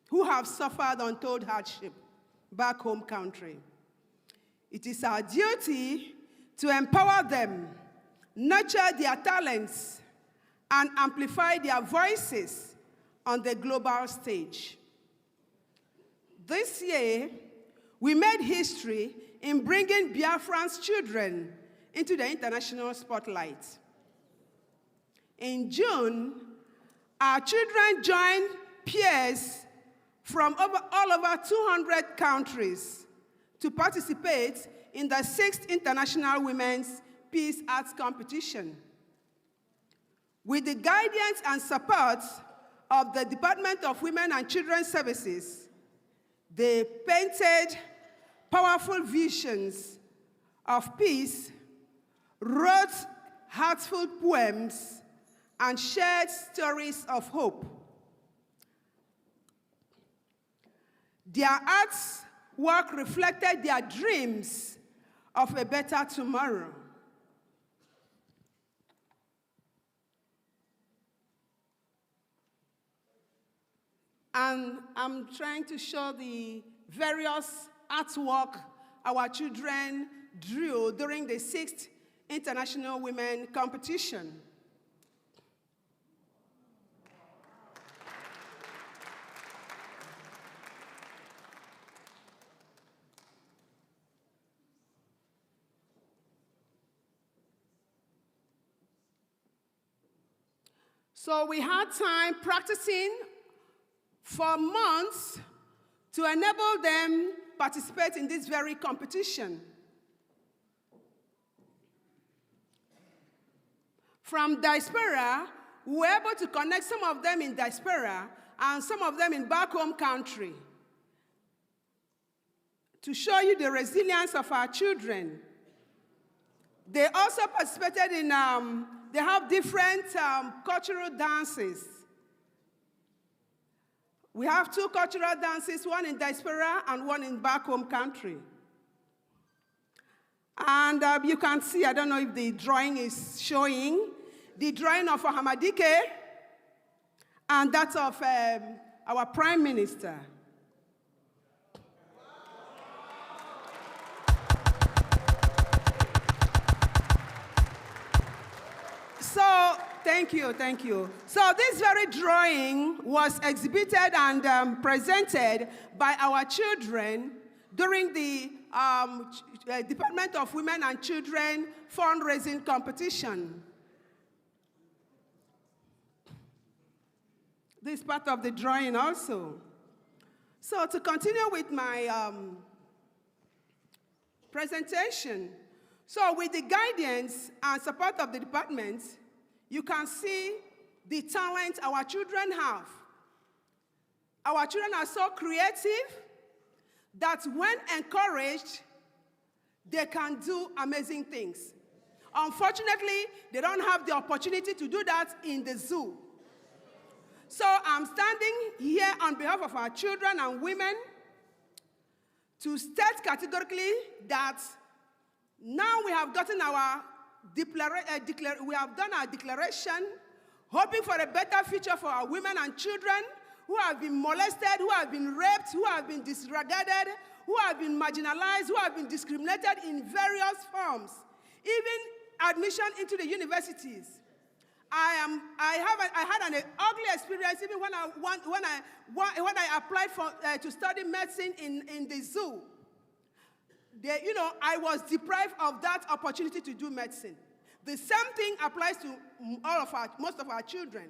who have suffered untold hardship back home country. It is our duty to empower them, nurture their talents, and amplify their voices on the global stage. This year, we made history in bringing Biafran's children into the international spotlight. In June, our children joined peers from all over 200 countries to participate in the 6th International Women's Peace Arts Competition. With the guidance and support of the Department of Women and Children Services, they painted powerful visions of peace, wrote heartful poems, and shared stories of hope. Their art's work reflected their dreams of a better tomorrow. And I'm trying to show the various artwork our children drew during the 6th International Women Competition. So we had time practicing for months to enable them participate in this very competition. From diaspora, we were able to connect some of them in diaspora and some of them in back home country to show you the resilience of our children. They also participated in, they have different cultural dances. We have 2 cultural dances, one in diaspora and one in back home country. And you can see, I don't know if the drawing is showing, the drawing of Hamadike and that of our Prime Minister. So, thank you, thank you. So this very drawing was exhibited and presented by our children during the Department of Women and Children fundraising competition. This is part of the drawing also. So to continue with my presentation, so with the guidance and support of the department, you can see the talent our children have. Our children are so creative that when encouraged, they can do amazing things. Unfortunately, they don't have the opportunity to do that in the zoo. So I'm standing here on behalf of our children and women to state categorically that now we have gotten our we have done our declaration, hoping for a better future for our women and children who have been molested, who have been raped, who have been disregarded, who have been marginalized, who have been discriminated in various forms, even admission into the universities. I had an ugly experience even when I applied to study medicine in the zoo. I was deprived of that opportunity to do medicine. The same thing applies to most of our children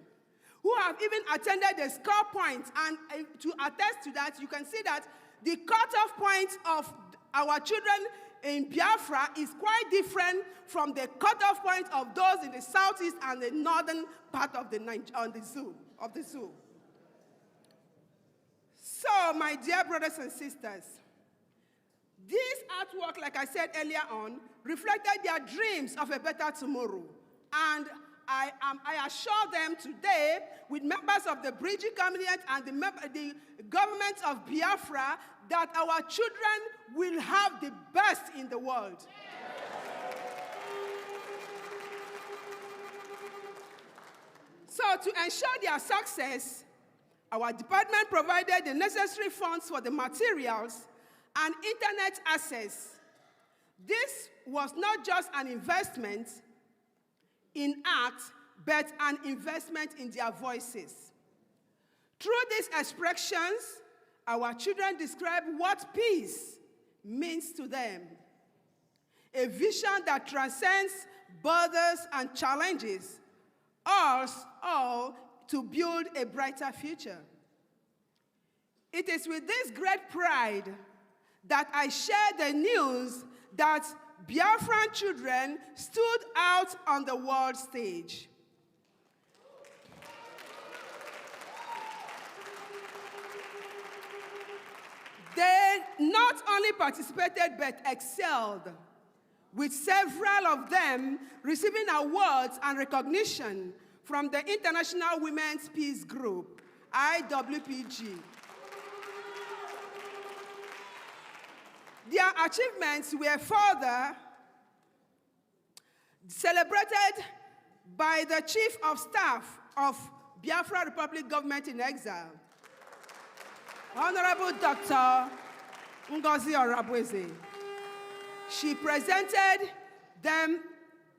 who have even attended the score points. And to attest to that, you can see that the cutoff point of our children in Biafra is quite different from the cutoff point of those in the southeast and the northern part of the zoo. So, my dear brothers and sisters, this artwork, like I said earlier on, reflected their dreams of a better tomorrow. And I assure them today, with members of the Bridging Cabinet and the government of Biafra, that our children will have the best in the world. So to ensure their success, our department provided the necessary funds for the materials and internet access. This was not just an investment in art, but an investment in their voices. Through these expressions, our children describe what peace means to them. A vision that transcends borders and challenges us all to build a brighter future. It is with this great pride that I share the news that Biafran children stood out on the world stage. They not only participated but excelled, with several of them receiving awards and recognition from the International Women's Peace Group, IWPG. Their achievements were further celebrated by the Chief of Staff of Biafra Republic Government in Exile, Honorable Dr. Ngozi Orabweze. She presented them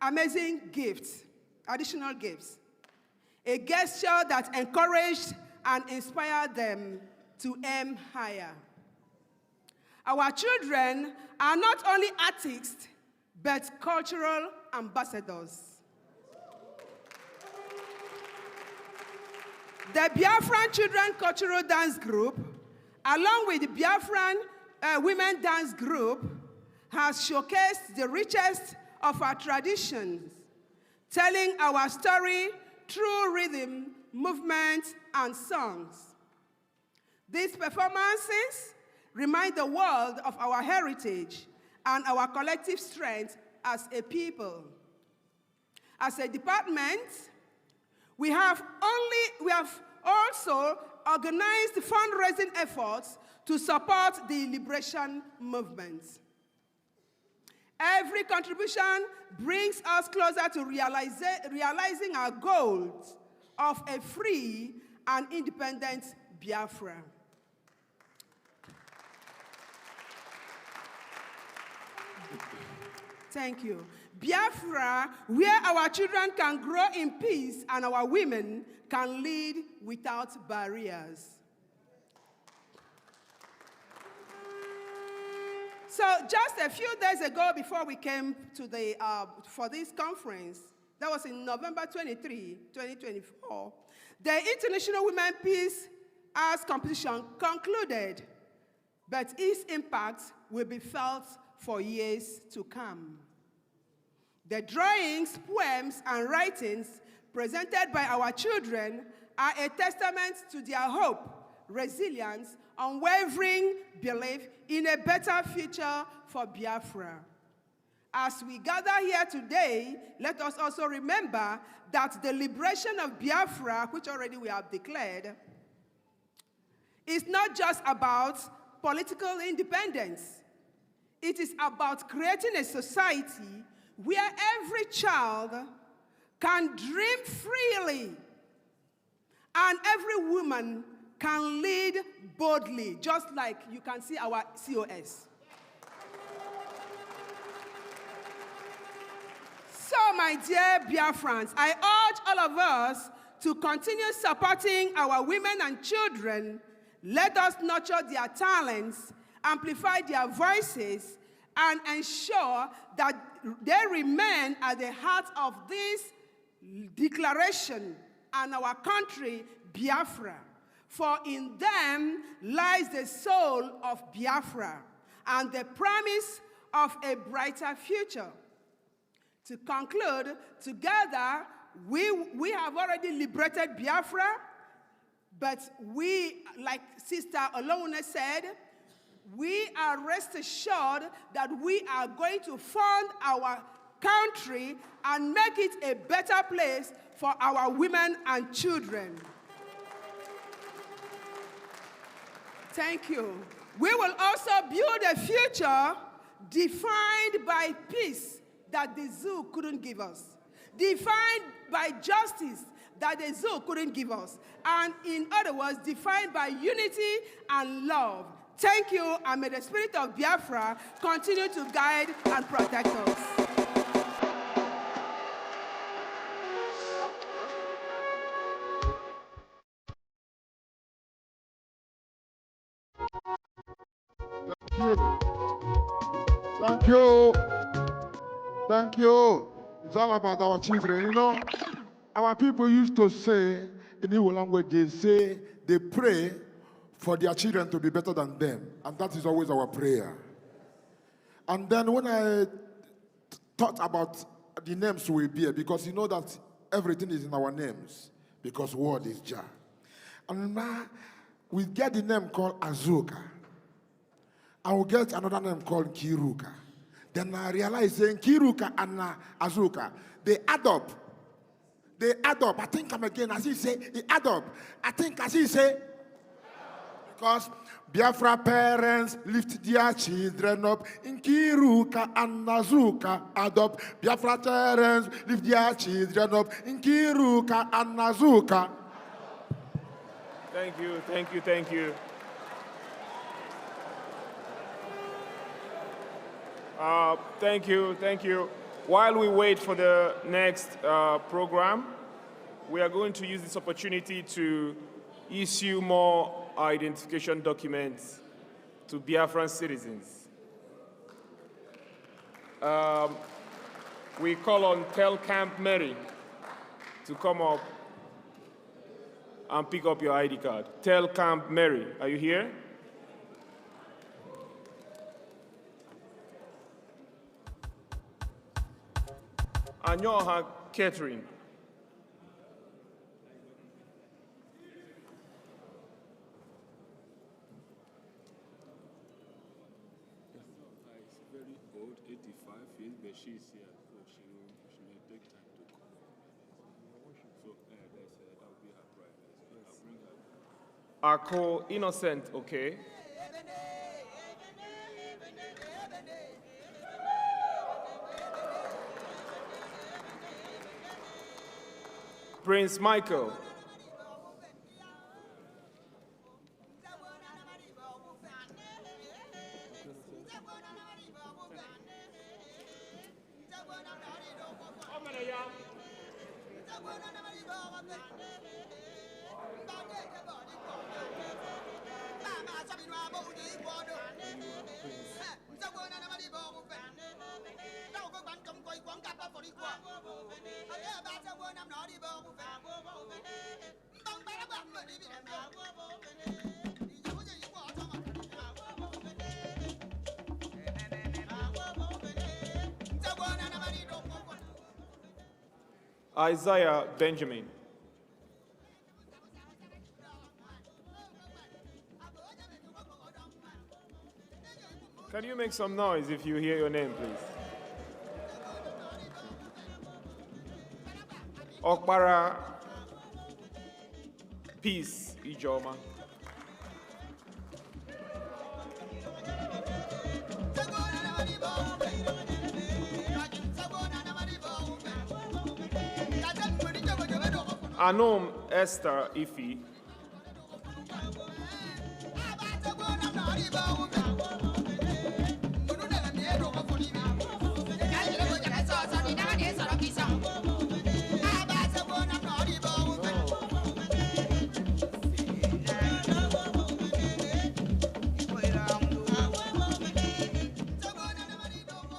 amazing gifts, additional gifts, a gesture that encouraged and inspired them to aim higher. Our children are not only artists, but cultural ambassadors. The Biafran Children Cultural Dance Group, along with the Biafran Women Dance Group, has showcased the richest of our traditions, telling our story through rhythm, movement, and songs. These performances remind the world of our heritage and our collective strength as a people. As a department, we have also organized fundraising efforts to support the liberation movement. Every contribution brings us closer to realizing our goals of a free and independent Biafra. Thank you. Biafra, where our children can grow in peace and our women can lead without barriers. So just a few days ago, before we came to for this conference, that was in November 23, 2024, the International Women Peace Arts Competition concluded, but its impact will be felt for years to come. The drawings, poems, and writings presented by our children are a testament to their hope, resilience, unwavering belief in a better future for Biafra. As we gather here today, let us also remember that the liberation of Biafra, which already we have declared, is not just about political independence. It is about creating a society where every child can dream freely and every woman can lead boldly, just like you can see our COS. So, my dear Biafrans, I urge all of us to continue supporting our women and children. Let us nurture their talents, amplify their voices, and ensure that they remain at the heart of this declaration and our country, Biafra. For in them lies the soul of Biafra and the promise of a brighter future. To conclude, together, we have already liberated Biafra, but we, like Sister Olowune said, we are rest assured that we are going to fund our country and make it a better place for our women and children. Thank you. We will also build a future defined by peace that the zoo couldn't give us, defined by justice that the zoo couldn't give us, and in other words, defined by unity and love. Thank you, and may the spirit of Biafra continue to guide and protect us. Thank you. Thank you. It's all about our children. You know, our people used to say, in Igbo language, they say they pray for their children to be better than them. And that is always our prayer. And then when I thought about the names we bear, because you know that everything is in our names, because word is Jah. And now we get the name called Azuka. I will get another name called Kiruka. Then I realized saying Kiruka and Azuka, they add up. They add up. I think I'm again, as he say, it add up. I think as he say, because Biafra parents lift their children up. In Kiruka and Azuka add up. Biafra parents lift their children up. In Kiruka and Azuka. Thank you, thank you, thank you. Thank you. While we wait for the next program, we are going to use this opportunity to issue more identification documents to Biafran citizens. We call on Tel Camp Mary to come up and pick up your ID card. Tel Camp Mary, are you here? Anyoha Catherine. Very old, 85 years, but she's here, so she may take time to come. So that will be her private. I'll bring her. Ako Innocent, okay. Prince Michael. Isaiah Benjamin. Can you make some noise if you hear your name, please? Okpara Peace Ijoma. Anom Esther Ifi.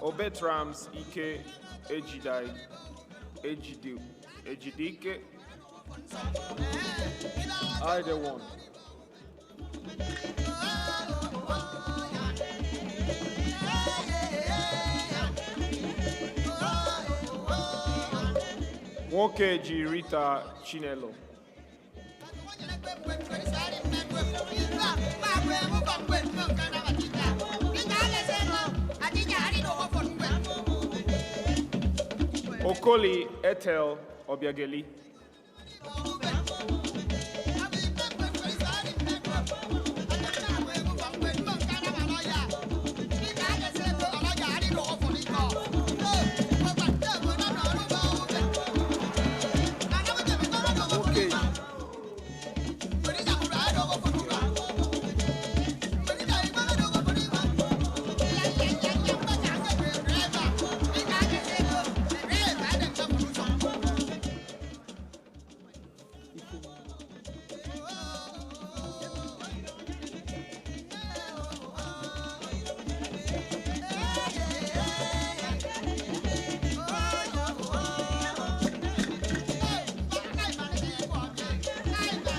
Obetrams Ike Ejidai Ejidike. Either one. Wokeji Rita Chinelo. Okoli Ethel Obiageli.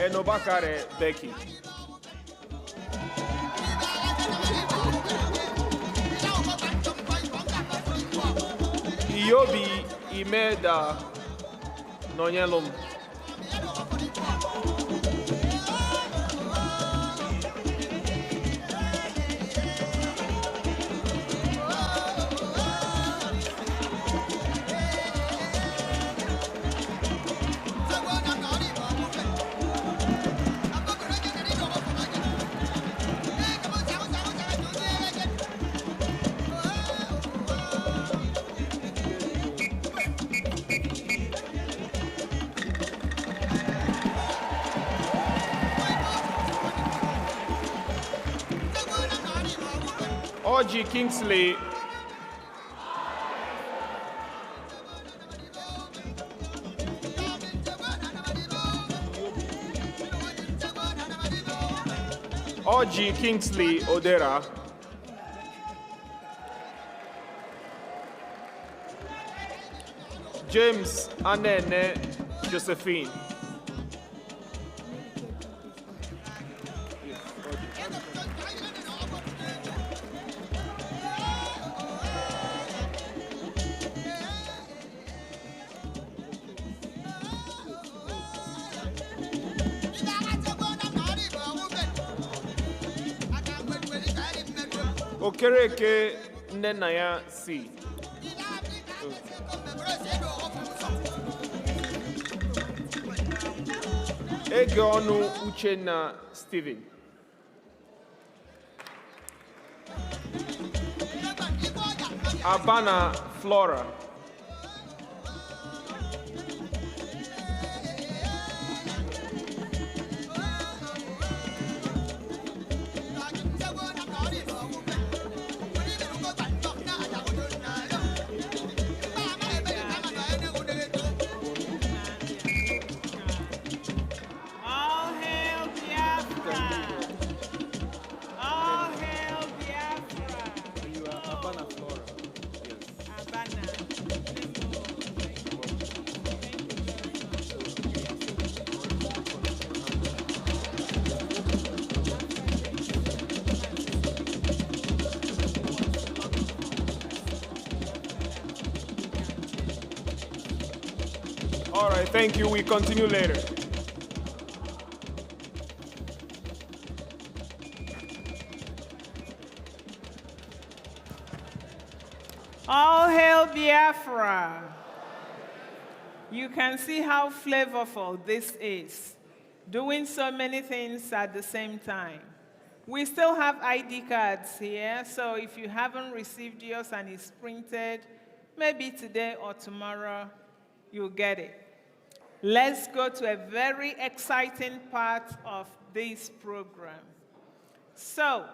Enobakare Becky. Iyobi Imeda Nonyelum. Orji Kingsley. Orji Kingsley Odera. James Anene Josephine. Okereke Nenaya C. Egeonu Uchenna Stephen. Abana Flora. All hail Biafra! All hail Biafra! You are Abana Flora. Yes. Abana. All right, thank you. We continue later. All hail Biafra! You can see how flavorful this is, doing so many things at the same time. We still have ID cards here, so if you haven't received yours and it's printed, maybe today or tomorrow, you'll get it. Let's go to a very exciting part of this program. So,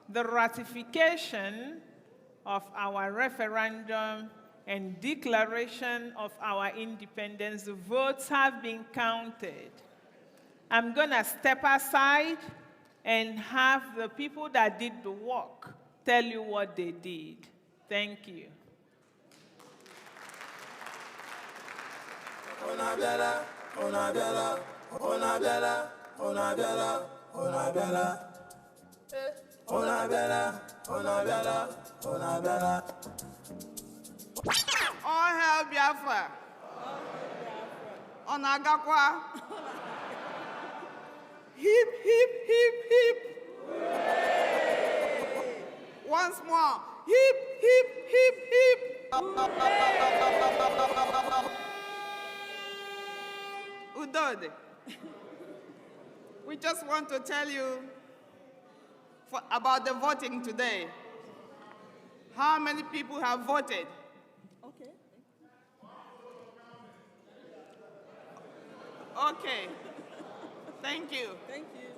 the ratification of our referendum and declaration of our independence, the votes have been counted. I'm going to step aside and have the people that did the work tell you what they did. Thank you. All hail Biafra. Onagakwa. Hip, hip, hip, hip. Once more. Hip, hip, hip, hip. Udode. We just want to tell you about the voting today. How many people have voted? Okay. Okay. Thank you. Thank you.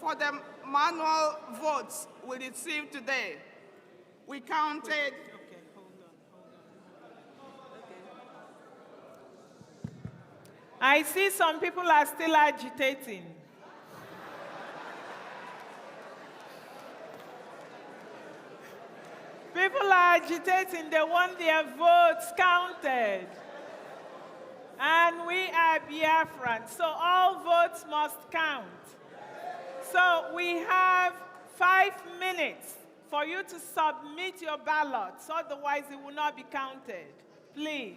For the manual votes we received today, we counted. Okay, hold on. I see some people are still agitating. People are agitating, they want their votes counted. And we are Biafran, so all votes must count. So we have 5 minutes for you to submit your ballots, otherwise it will not be counted. Please.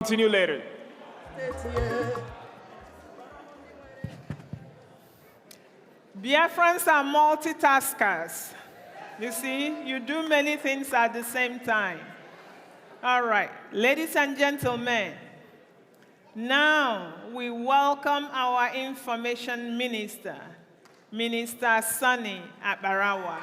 Continue later. Biafrans are multitaskers. You see, you do many things at the same time. All right, ladies and gentlemen, now we welcome our information minister, Minister Sunny Abarawa.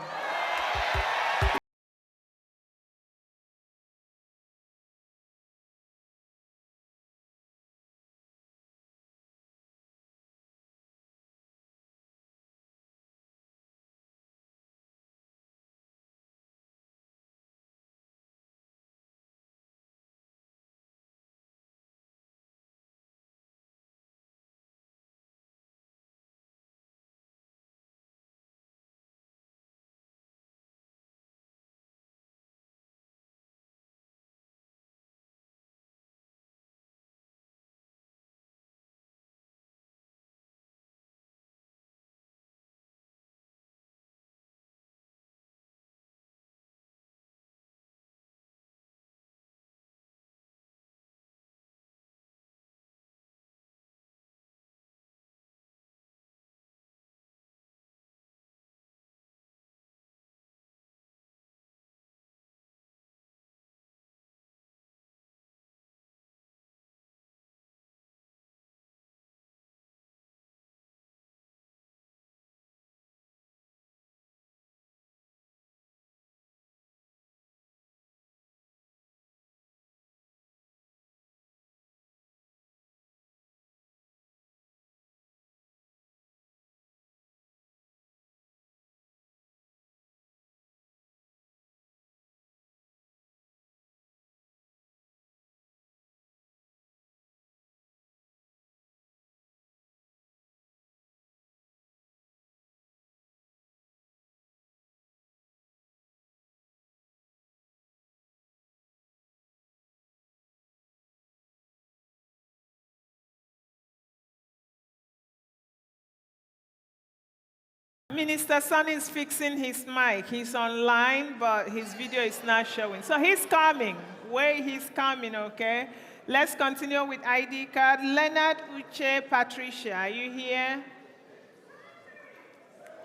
Minister Sun is fixing his mic. He's online, but his video is not showing. So he's coming. Wait, he's coming, okay? Let's continue with ID card. Leonard Uche Patricia, are you here?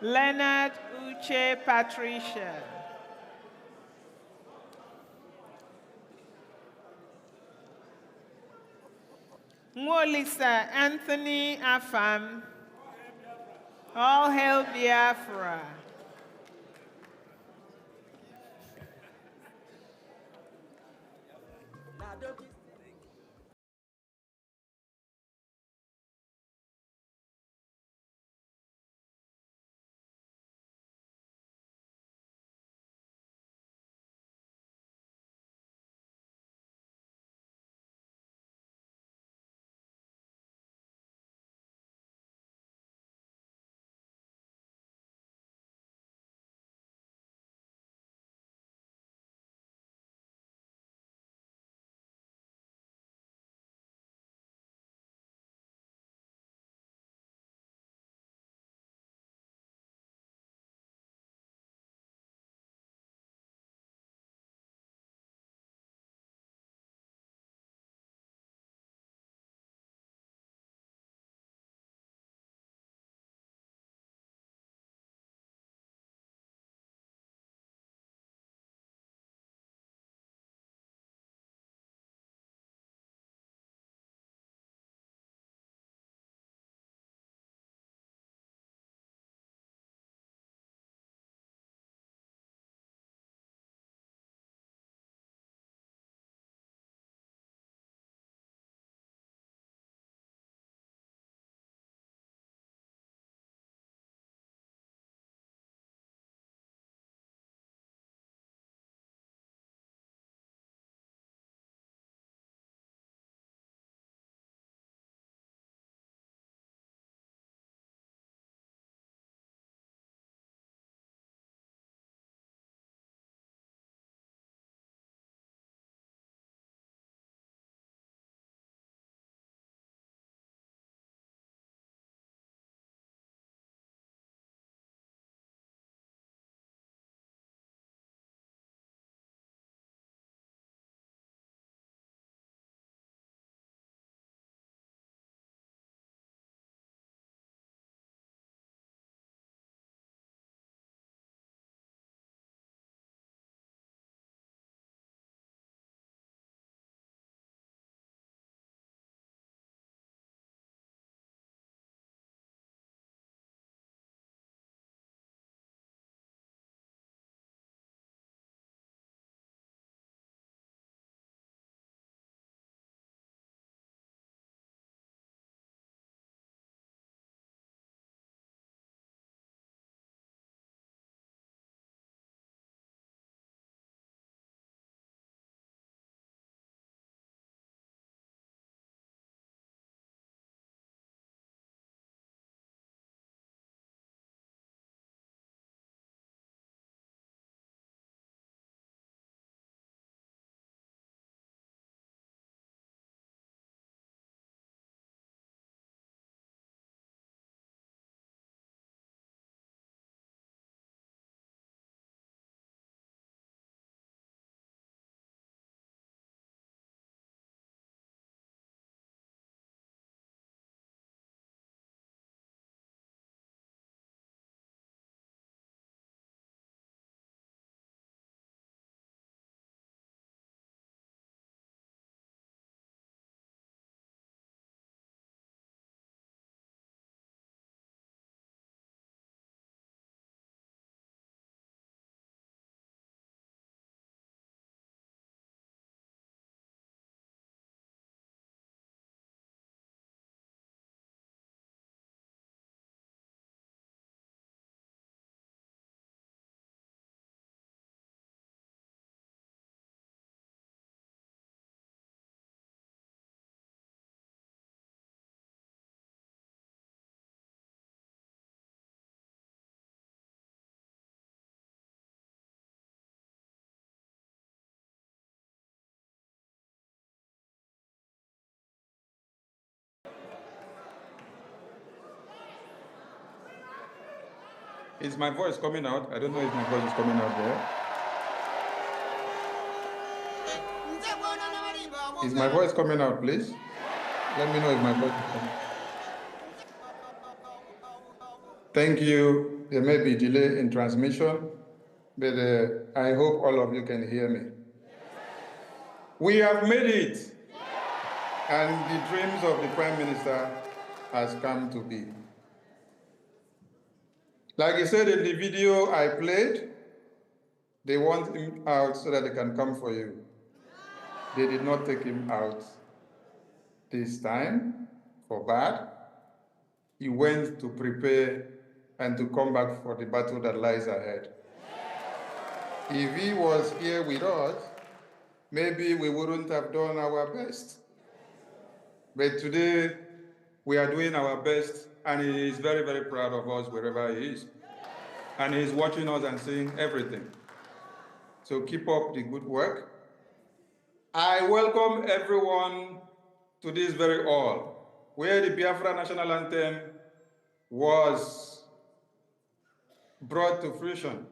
Leonard Uche Patricia. Mwolisa Anthony Afam. All hail Biafra. Is my voice coming out? I don't know if my voice is coming out there. Is my voice coming out, please? Let me know if my voice is coming out. Thank you. There may be delay in transmission, but I hope all of you can hear me. We have made it, and the dreams of the Prime Minister has come to be. Like he said in the video I played, they want him out so that they can come for you. They did not take him out this time for bad. He went to prepare and to come back for the battle that lies ahead. If he was here with us, maybe we wouldn't have done our best. But today, we are doing our best, and he is very, very proud of us wherever he is. And he's watching us and seeing everything. So keep up the good work. I welcome everyone to this very hall, where the Biafra national anthem was brought to fruition.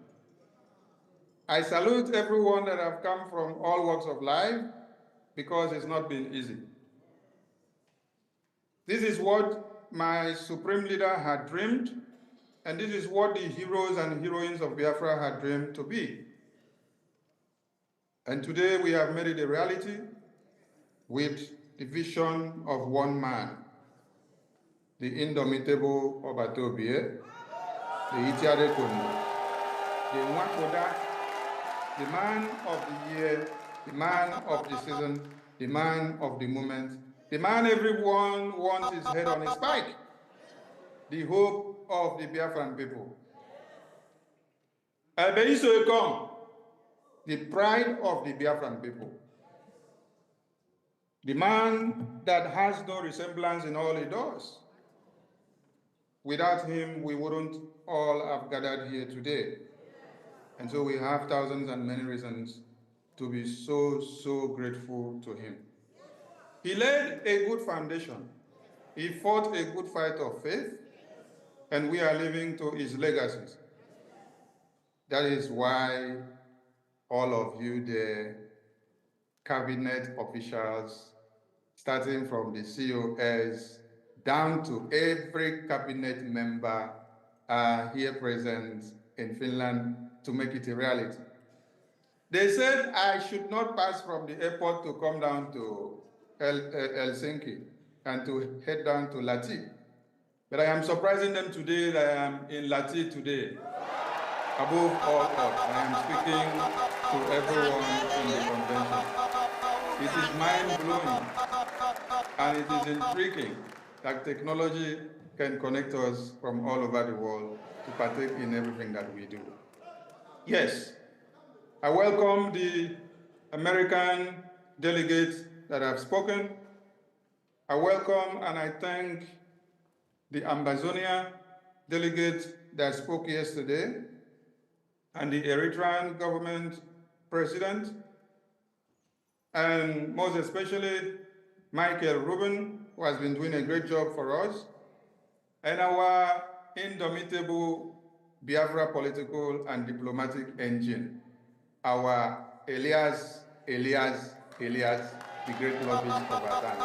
I salute everyone that have come from all walks of life, because it's not been easy. This is what my supreme leader had dreamed, and this is what the heroes and heroines of Biafra had dreamed to be. And today we have made it a reality with the vision of one man, the indomitable Obatobie, the Itiade Kondo, the Nwakoda, the man of the year, the man of the season, the man of the moment, the man everyone wants his head on a spike, the hope of the Biafran people. Ebeiso Ekong, the pride of the Biafran people. The man that has no resemblance in all he does. Without him, we wouldn't all have gathered here today. And so we have thousands and many reasons to be so, so grateful to him. He laid a good foundation. He fought a good fight of faith, and we are living to his legacies. That is why all of you, the cabinet officials, starting from the COS down to every cabinet member, are here present in Finland to make it a reality. They said I should not pass from the airport to come down to Helsinki and to head down to Lahti. But I am surprising them today that I am in Lahti today. Above all else, I am speaking to everyone in the convention. It is mind-blowing and it is intriguing that technology can connect us from all over the world to partake in everything that we do. Yes, I welcome the American delegates that have spoken. I welcome and I thank the Ambazonia delegate that spoke yesterday, and the Eritrean government president, and most especially Michael Rubin, who has been doing a great job for us, and our indomitable Biafra political and diplomatic engine, our Elias, the great lobbyist of our time.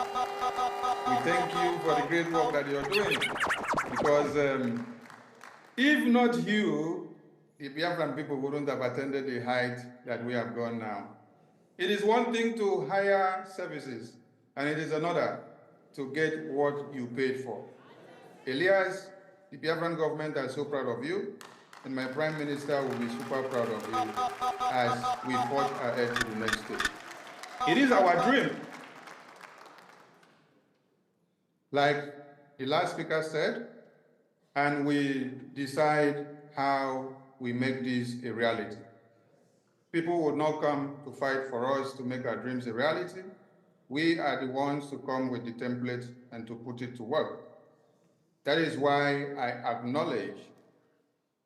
We thank you for the great work that you're doing, because if not you, the Biafran people wouldn't have attended the height that we have gone now. It is one thing to hire services, and it is another to get what you paid for. Elias, the Biafran government are so proud of you, and my Prime Minister will be super proud of you as we forge ahead to the next stage. It is our dream. Like the last speaker said, and we decide how we make this a reality. People would not come to fight for us to make our dreams a reality. We are the ones to come with the template and to put it to work. That is why I acknowledge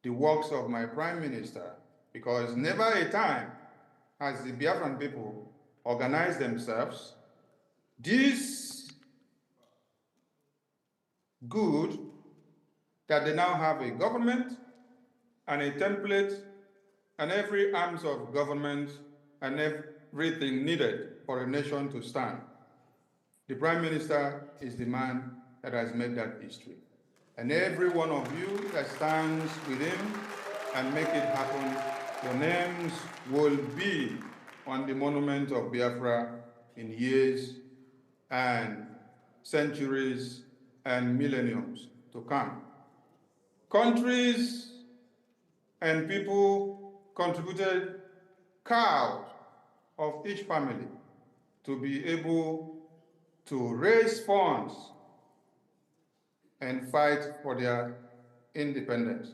the works of my Prime Minister, because never a time has the Biafran people organized themselves this good that they now have a government and a template and every arms of government and everything needed for a nation to stand. The Prime Minister is the man that has made that history. And every one of you that stands with him and make it happen, your names will be on the monument of Biafra in years and centuries and millenniums to come. Countries and people contributed cows of each family to be able to raise funds and fight for their independence.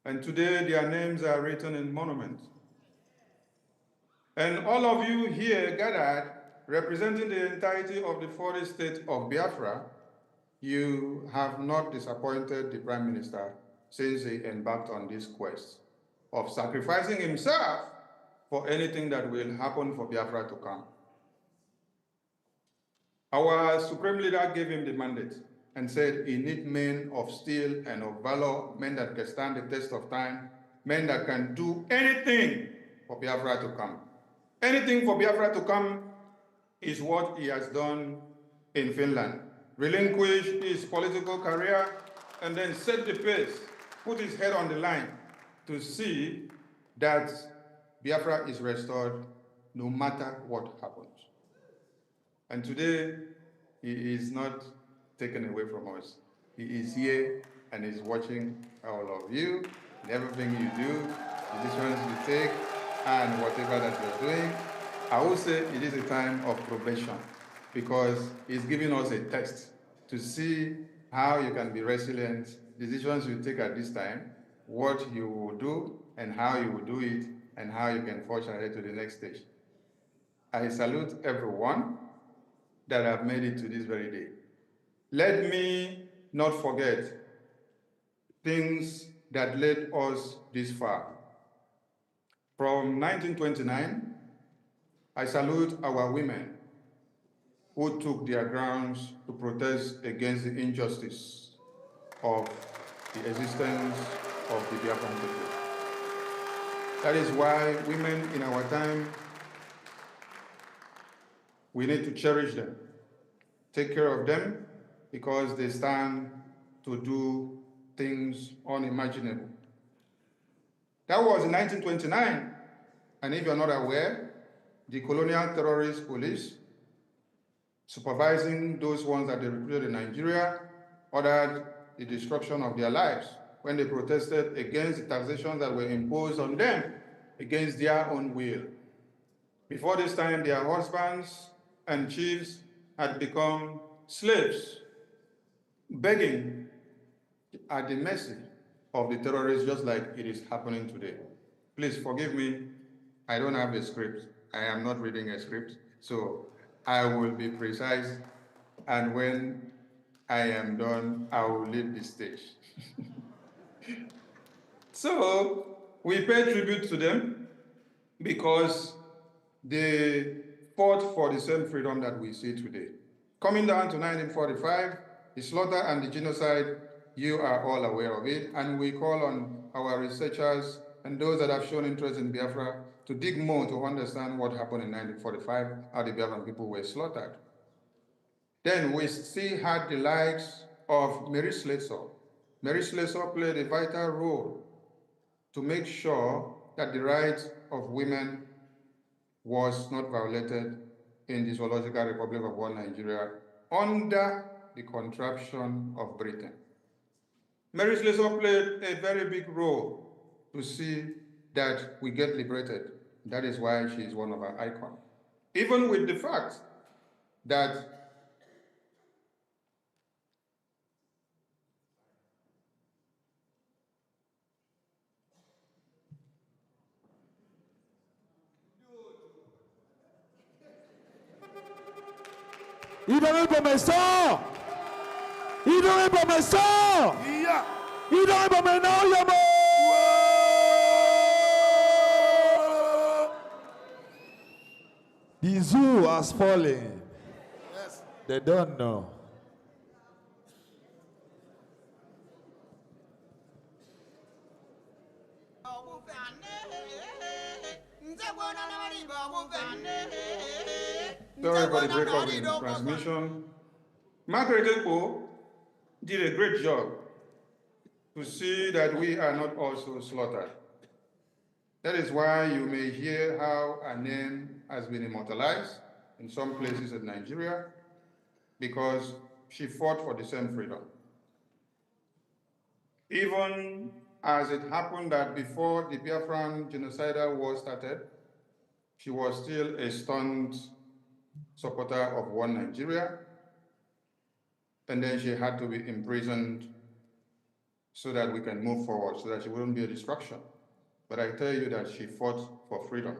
And today their names are written in monuments. And all of you here gathered, representing the entirety of the 40 states of Biafra, you have not disappointed the Prime Minister since he embarked on this quest of sacrificing himself for anything that will happen for Biafra to come. Our Supreme Leader gave him the mandate and said he needs men of steel and of valor, men that can stand the test of time, men that can do anything for Biafra to come. Anything for Biafra to come is what he has done in Finland. Relinquish his political career and then set the pace, put his head on the line to see that Biafra is restored no matter what happens. And today, he is not taken away from us. He is here and is watching all of you, and everything you do, the decisions you take, and whatever that you're doing. I would say it is a time of probation because he's giving us a test to see how you can be resilient, decisions you take at this time, what you will do, and how you will do it, and how you can forge ahead to the next stage. I salute everyone that have made it to this very day. Let me not forget things that led us this far. From 1929, I salute our women who took their grounds to protest against the injustice of the existence of the Biafran people. That is why women in our time, we need to cherish them, take care of them, because they stand to do things unimaginable. That was in 1929, and if you're not aware, the colonial terrorist police, supervising those ones that they recruited in Nigeria, ordered the destruction of their lives when they protested against the taxation that were imposed on them against their own will. Before this time, their husbands and chiefs had become slaves, begging at the mercy of the terrorists, just like it is happening today. Please forgive me, I don't have a script. I am not reading a script, so I will be precise, and when I am done, I will leave the stage. So we pay tribute to them because they fought for the same freedom that we see today. Coming down to 1945, the slaughter and the genocide, you are all aware of it, and we call on our researchers and those that have shown interest in Biafra to dig more to understand what happened in 1945, how the Biafran people were slaughtered. Then we still had the likes of Mary Slessor. Mary Slessor played a vital role to make sure that the rights of women was not violated in the Zoological Republic of One Nigeria under the contraption of Britain. Mary Slessor played a very big role to see that we get liberated. That is why she is one of our icons. Even with the fact that Il donne pour mes sangs. Il donne pour mes sangs. Il donne pour mes noms. The zoo has fallen. Yes. They don't know. Sorry for the breakup in transmission. Margaret Ekpo did a great job to see that we are not also slaughtered. That is why you may hear how her name has been immortalized in some places in Nigeria, because she fought for the same freedom. Even as it happened that before the Biafran genocidal war started, she was still a staunch supporter of one Nigeria, and then she had to be imprisoned so that we can move forward, so that she wouldn't be a distraction. But I tell you that she fought for freedom.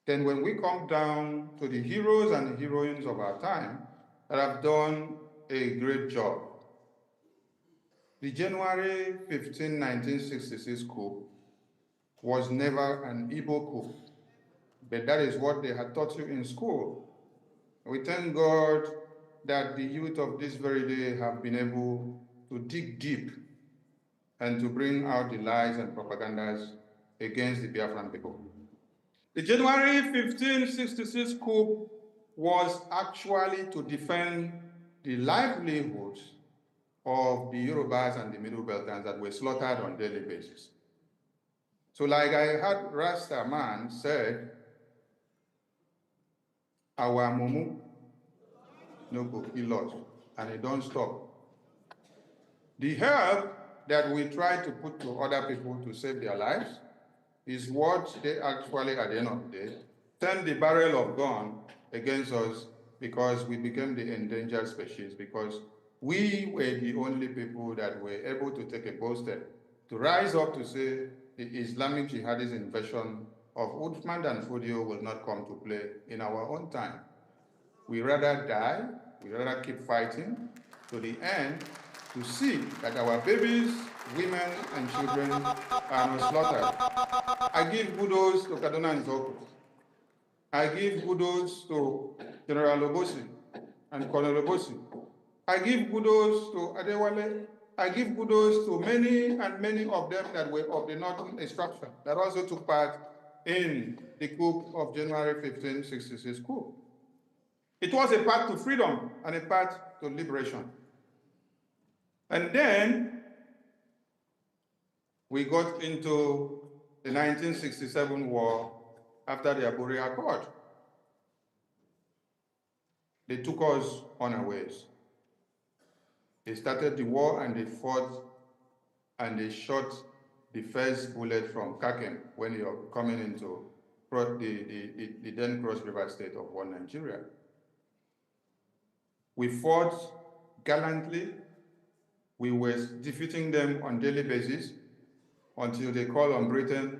Then when we come down to the heroes and the heroines of our time that have done a great job, the January 15, 1966 coup was never an Igbo coup, but that is what they had taught you in school. We thank God that the youth of this very day have been able to dig deep and to bring out the lies and propagandas against the Biafran people. The January 1566 coup was actually to defend the livelihoods of the Yorubas and the Middle Beltans that were slaughtered on a daily basis. So like I heard Rasta man said, our mumu no go kill us, and it don't stop. The help that we try to put to other people to save their lives is what they actually, at the end of the day, turned the barrel of gun against us, because we became the endangered species, because we were the only people that were able to take a bold step to rise up to say the Islamic jihadist invasion of Uthman and Fodio will not come to play in our own time. We rather die, we rather keep fighting to the end to see that our babies, women, and children are not slaughtered. I give kudos to Kaduna and Zoko. I give kudos to General Obosi and Colonel Obosi. I give kudos to Adewale. I give kudos to many and many of them that were of the Northern extraction that also took part in the coup of January 1566 coup. It was a path to freedom and a path to liberation. And then we got into the 1967 war after the Aburi Accord. They took us unawares. They started the war and they fought and they shot the first bullet from Kakem when you're coming into the then Cross River State of one Nigeria. We fought gallantly. We were defeating them on a daily basis until they called on Britain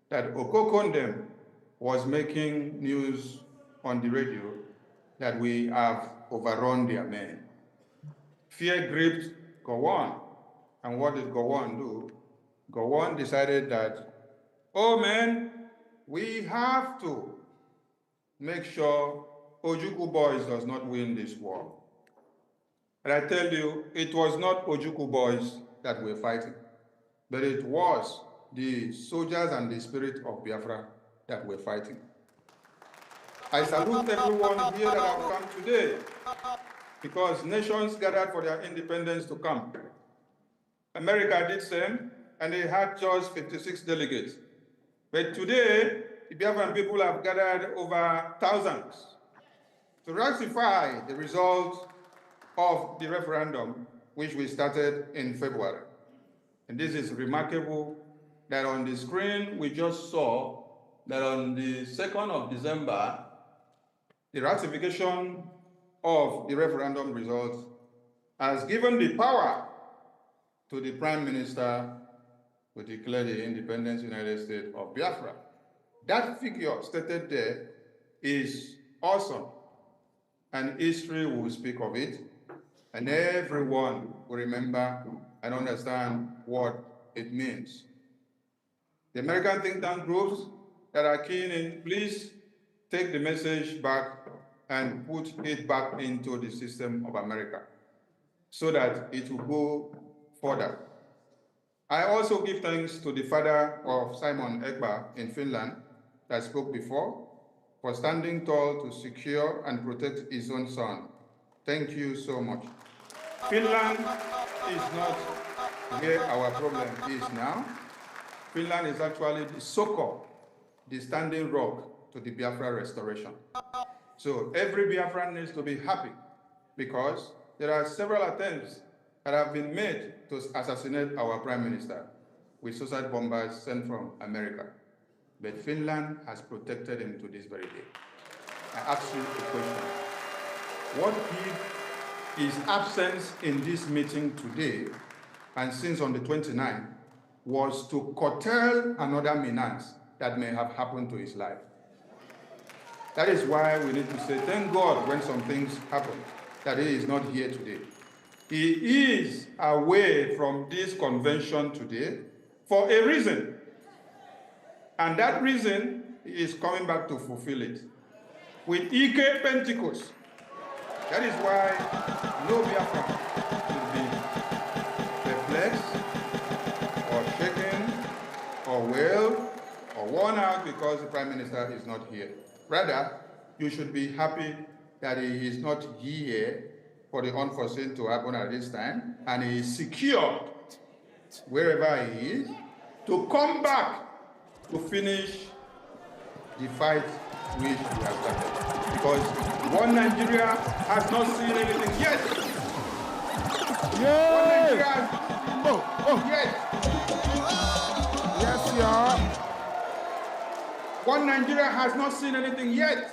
that Okokondem was making news on the radio that we have overrun their men. Fear gripped Gowon. And what did Gowon do? Gowon decided that, oh man, we have to make sure Ojukwu boys does not win this war. And I tell you, it was not Ojukwu boys that were fighting, but it was the soldiers and the spirit of Biafra that were fighting. I salute everyone here that have come today, because nations gathered for their independence to come. America did same, and they had just 56 delegates. But today, the Biafran people have gathered over thousands to ratify the result of the referendum, which we started in February. And this is remarkable that on the screen we just saw that on the 2nd of December, the ratification of the referendum results has given the power to the Prime Minister to declare the independent United States of Biafra. That figure stated there is awesome, and history will speak of it, and everyone will remember and understand what it means. The American think tank groups that are keen in, please take the message back and put it back into the system of America so that it will go further. I also give thanks to the father of Simon Ekberg in Finland, that spoke before, for standing tall to secure and protect his own son. Thank you so much. Finland is not where our problem is now. Finland is actually the so-called, the standing rock to the Biafra restoration. So every Biafran needs to be happy because there are several attempts that have been made to assassinate our Prime Minister with suicide bombers sent from America. But Finland has protected him to this very day. I ask you a question. What if his absence in this meeting today and since on the 29th was to curtail another menace that may have happened to his life? That is why we need to say, thank God when some things happen, that he is not here today. He is away from this convention today for a reason. And that reason is coming back to fulfill it. With Ike Pentecost. That is why no Biafran should be perplexed or shaken or wailed or worn out because the Prime Minister is not here. Rather, you should be happy that he is not here for the unforeseen to happen at this time, and he is secured wherever he is to come back to finish the fight which we have started. Because one Nigeria has not seen anything yet. Yeah. One Nigeria has yet. Yes, yeah. One Nigeria has not seen anything yet.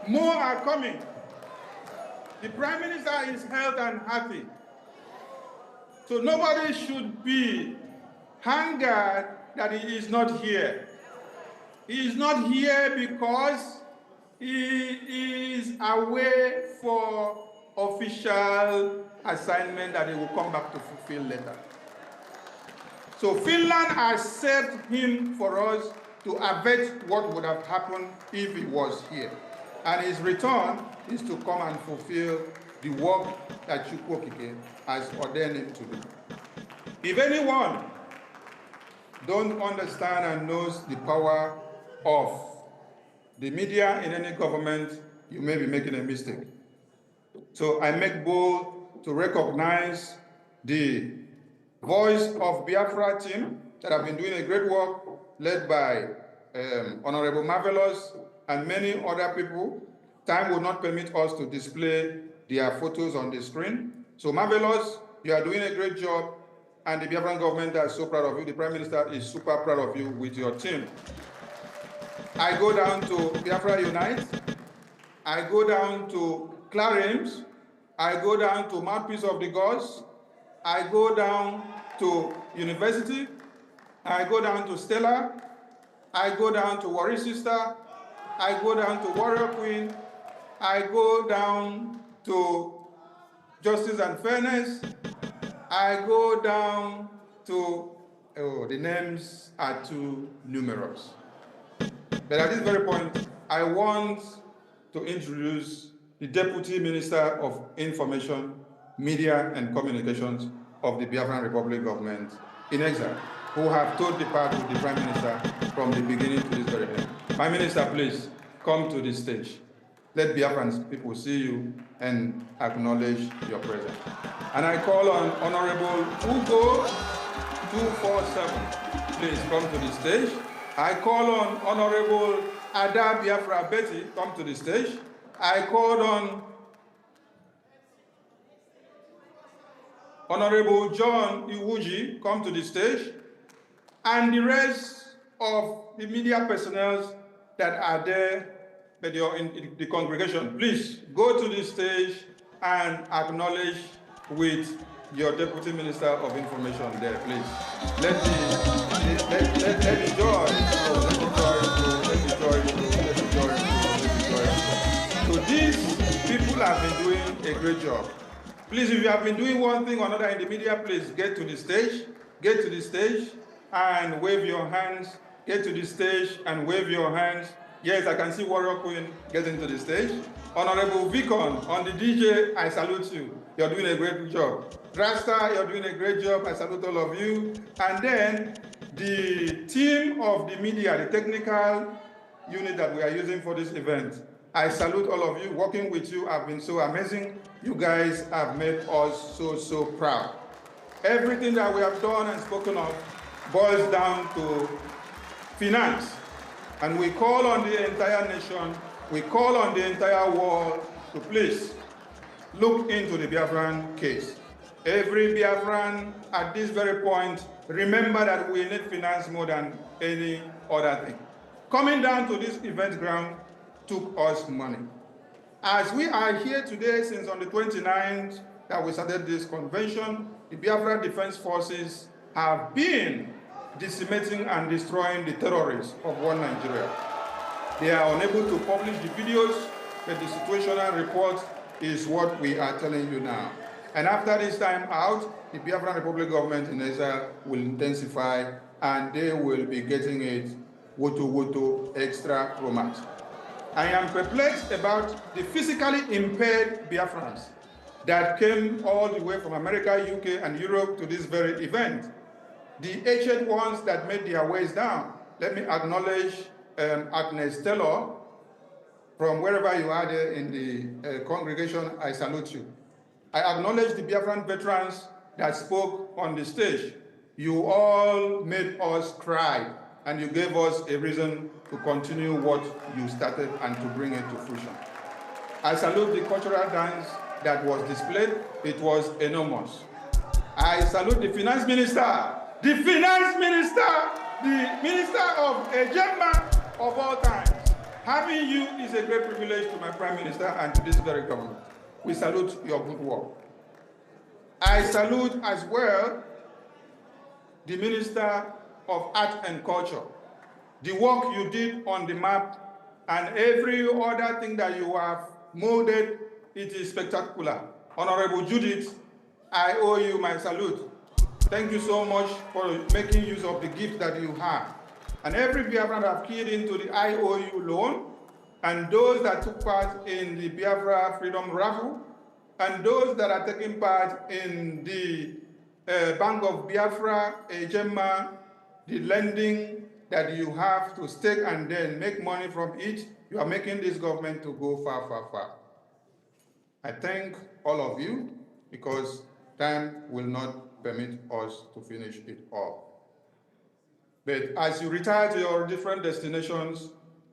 More are coming. The Prime Minister is healthy and happy. So nobody should be angered that he is not here. He is not here because he is away for official assignment that he will come back to fulfill later. So Finland has served him for us to avert what would have happened if he was here. And his return is to come and fulfill the work that Chukwokike has ordained him to do. If anyone don't understand and knows the power of the media in any government, you may be making a mistake. So I make bold to recognize the voice of Biafra team that have been doing a great work, led by Honorable Marvelous and many other people. Time will not permit us to display their photos on the screen. So Marvelous, you are doing a great job, and the Biafran government is so proud of you. The Prime Minister is super proud of you with your team. I go down to Biafra Unite. I go down to Clarims. I go down to Mouthpiece of the Gods. I go down to University. I go down to Stella. I go down to Warrior Sister. I go down to Warrior Queen. I go down to Justice and Fairness. I go down to, the names are too numerous. But at this very point, I want to introduce the Deputy Minister of Information, Media and Communications of the Biafran Republic government in exile, who have told the part with the Prime Minister from the beginning to this very end. My Minister, please come to the stage. Let Biafran people see you and acknowledge your presence. And I call on Honorable Ugo 247. Please come to the stage. I call on Honorable Ada Biafra Betty, come to the stage. I called on Honorable John Iwuji, come to the stage. And the rest of the media personnel that are there, but you're in the congregation, please go to the stage and acknowledge with your Deputy Minister of Information there, please. Let the joy. So these people have been doing a great job. Please, if you have been doing one thing or another in the media, please get to the stage. Get to the stage and wave your hands. Get to the stage and wave your hands. Yes, I can see Warrior Queen getting to the stage. Honorable Vicon, on the DJ, I salute you. You're doing a great job. Rasta, you're doing a great job. I salute all of you. And then the team of the media, the technical unit that we are using for this event, I salute all of you. Working with you have been so amazing. You guys have made us so proud. Everything that we have done and spoken of boils down to finance. And we call on the entire nation, we call on the entire world to please look into the Biafran case. Every Biafran at this very point, remember that we need finance more than any other thing. Coming down to this event ground took us money. As we are here today, since on the 29th that we started this convention, the Biafra Defense Forces have been decimating and destroying the terrorists of one Nigeria. They are unable to publish the videos, but the situational report is what we are telling you now. And after this time out, the Biafran Republic government in Israel will intensify and they will be getting it woto extra romance. I am perplexed about the physically impaired Biafrans that came all the way from America, UK, and Europe to this very event. The ancient ones that made their ways down. Let me acknowledge Agnes Taylor, from wherever you are there in the congregation, I salute you. I acknowledge the Biafran veterans that spoke on the stage. You all made us cry, and you gave us a reason to continue what you started and to bring it to fruition. I salute the cultural dance that was displayed. It was enormous. I salute the finance minister, the minister of Ejema of all times. Having you is a great privilege to my prime minister and to this very government. We salute your good work. I salute as well the Minister of Art and Culture. The work you did on the map and every other thing that you have molded, it is spectacular. Honorable Judith, I owe you my salute. Thank you so much for making use of the gift that you have. And every Biafran that have keyed into the IOU loan, and those that took part in the Biafra Freedom Raffle, and those that are taking part in the Bank of Biafra, Ejema, the lending that you have to stake and then make money from it, you are making this government to go far, far, far. I thank all of you because time will not permit us to finish it all. But as you retire to your different destinations,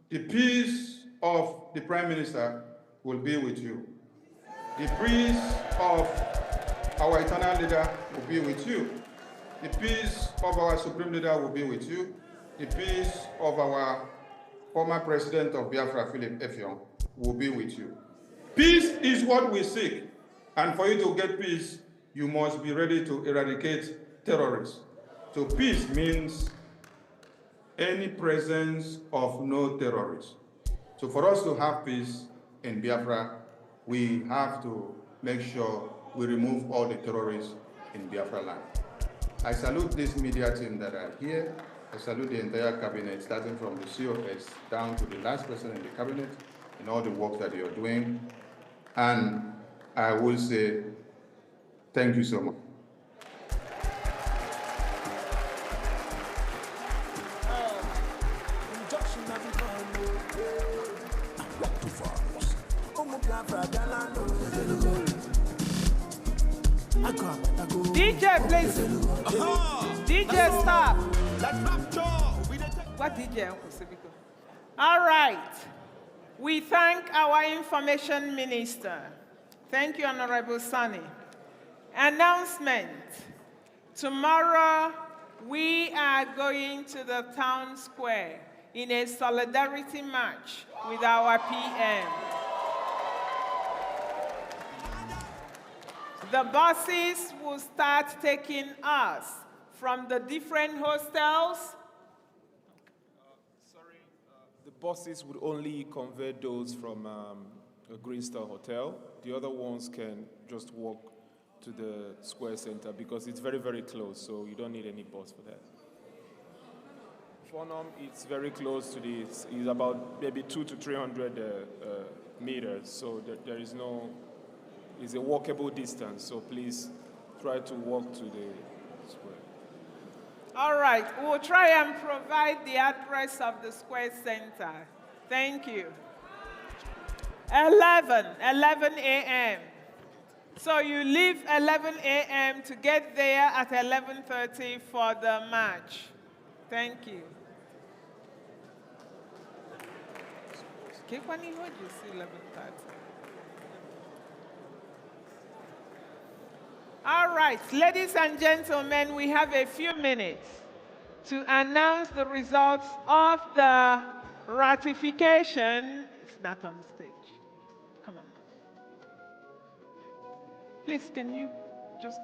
the peace of the Prime Minister will be with you. The peace of our eternal leader will be with you. The peace of our supreme leader will be with you. The peace of our former president of Biafra, Philip Effiong, will be with you. Peace is what we seek. And for you to get peace, you must be ready to eradicate terrorists. So peace means any presence of no terrorists. So for us to have peace in Biafra, we have to make sure we remove all the terrorists in Biafra land. I salute this media team that are here. I salute the entire cabinet, starting from the COS down to the last person in the cabinet, and all the work that you're doing. And I will say, thank you so much. DJ, please. DJ, stop. What DJ, Uncle Sebiko? All right. We thank our information minister. Thank you, Honorable Sani. Announcement. Tomorrow, we are going to the town square in a solidarity march with our PM. The buses will start taking us from the different hostels. The buses would only convert those from a Green Star Hotel. The other ones can just walk to the Square Center because it's very, very close, so you don't need any bus for that. Fonum, it's very close to this. It's about maybe 200 to 300 meters, so there is no, it's a walkable distance, so please try to walk to the square. All right, we'll try and provide the address of the Square Center. Thank you. 11 a.m. So you leave 11 a.m. to get there at 11:30 for the march. Thank you. When you see 11:30. All right, ladies and gentlemen, we have a few minutes to announce the results of the ratification. It's not on the stage. Come on. Please, can you just...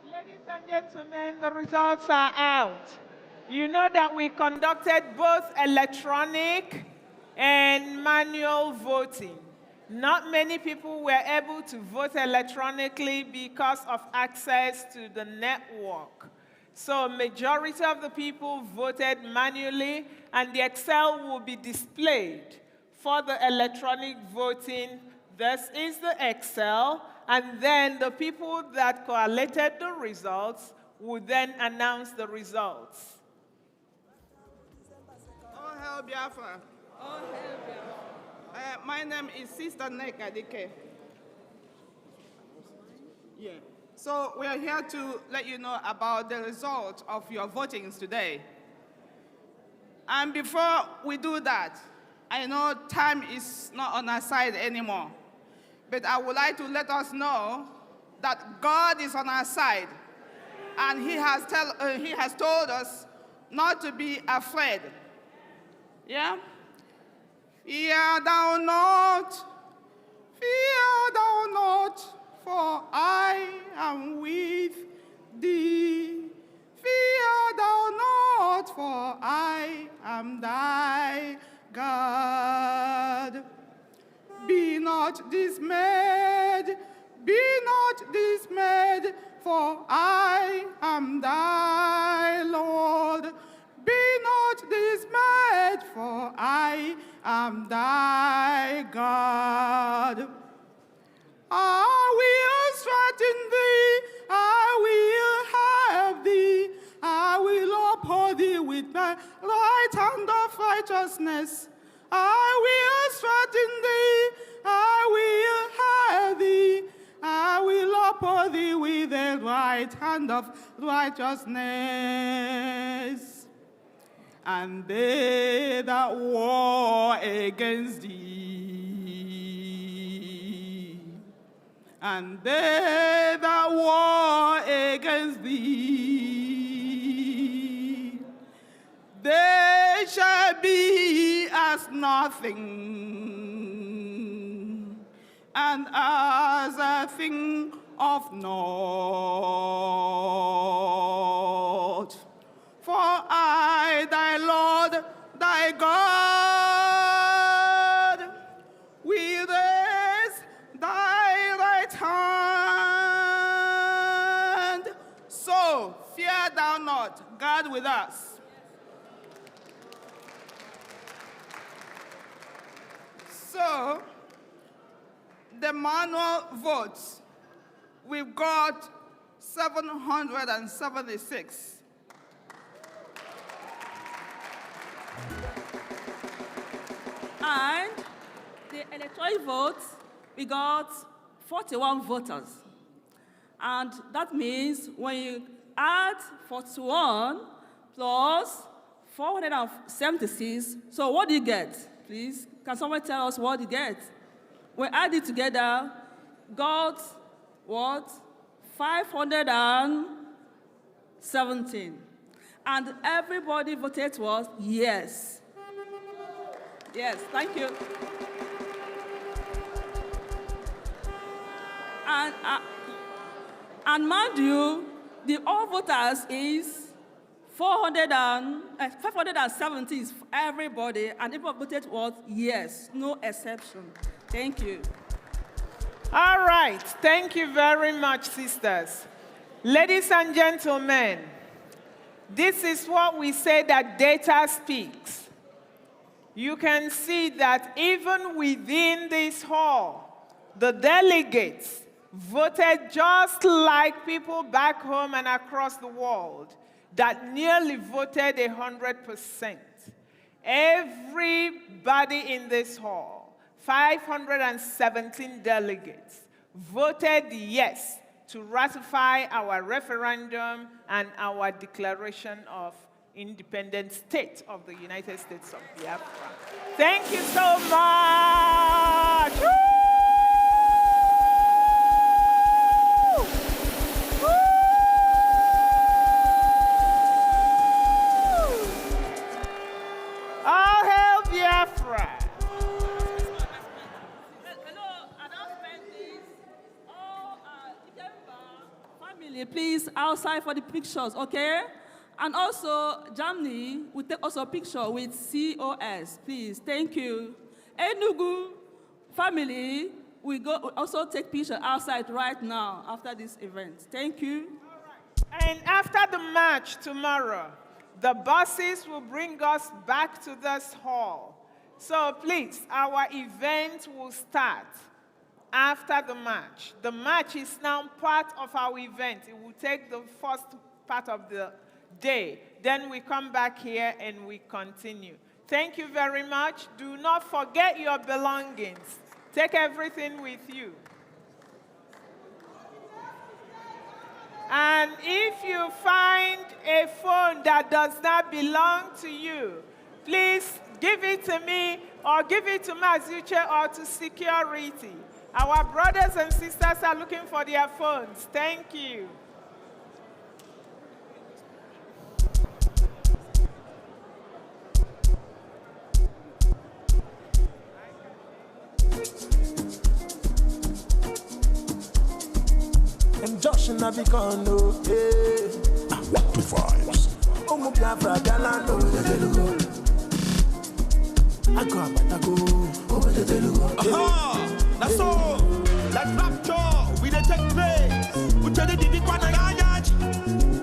Ladies and gentlemen, the results are out. You know that we conducted both electronic and manual voting. Not many people were able to vote electronically because of access to the network. So a majority of the people voted manually, and the Excel will be displayed for the electronic voting. This is the Excel, and then the people that collated the results will then announce the results. Oh, hell, Biafra. Oh, hell, Biafra. My name is Sister Neka Dike. Yeah. So we are here to let you know about the result of your votings today. And before we do that, I know time is not on our side anymore, but I would like to let us know that God is on our side, and He has told us not to be afraid. Yeah? Fear thou not, for I am with thee. Fear thou not, for I am thy God. Be not dismayed, for I am thy Lord. Be not dismayed, for I am thy God. I will strengthen thee, I will help thee, I will uphold thee with my right hand of righteousness. I will strengthen thee, I will help thee, I will uphold thee with the right hand of righteousness. And they that war against thee, and they that war against thee, they shall be as nothing, and as a thing of naught. For I, thy Lord, thy God, will raise thy right hand. So fear thou not, God with us. So, the manual votes, we've got 776. And the electoral votes, we got 41 voters. And that means when you add 41 plus 476, so what do you get? Please, can someone tell us what you get? We add it together, got what? 517. And everybody voted was yes. Yes, thank you. And mind you, the all voters is 570 is for everybody, and people voted what? Yes, no exception. Thank you. All right. Thank you very much, sisters. Ladies and gentlemen, this is what we say that data speaks. You can see that even within this hall, the delegates voted just like people back home and across the world that nearly voted 100%. Everybody in this hall, 517 delegates, voted yes to ratify our referendum and our declaration of independent state of the United States of Biafra. Thank you so much. Woo! Woo! All hail Biafra. Family, please, outside for the pictures, okay? And also, Germany will take also a picture with COS, please. Thank you. Enugu family, we go also take picture outside right now after this event. Thank you. All right. And after the march tomorrow, the buses will bring us back to this hall. So please, our event will start after the march. The march is now part of our event. It will take the first part of the day. Then we come back here and we continue. Thank you very much. Do not forget your belongings. Take everything with you. And if you find a phone that does not belong to you, please give it to me or give it to Mazuche or to security. Our brothers and sisters are looking for their phones. Thank you. I'm Joshing Navicano, what to vibes? Oh, Biafra, Galano, I go, over the Telugu. Aha! That's all. That rapture, we dey take place. We tell the Dikwana Yayaj.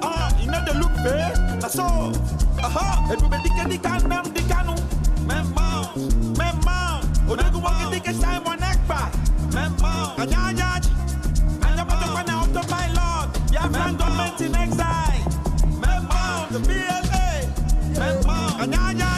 Ah, you know the look fair. That's all. Aha! Everybody can the canu. Memang. Onagu wagi dike Simon Ekpa. Memang. Yayaj. And the Patakwana up to my Lord. Biafran government in exile. Memang. The BLA. Memang. Yayaj.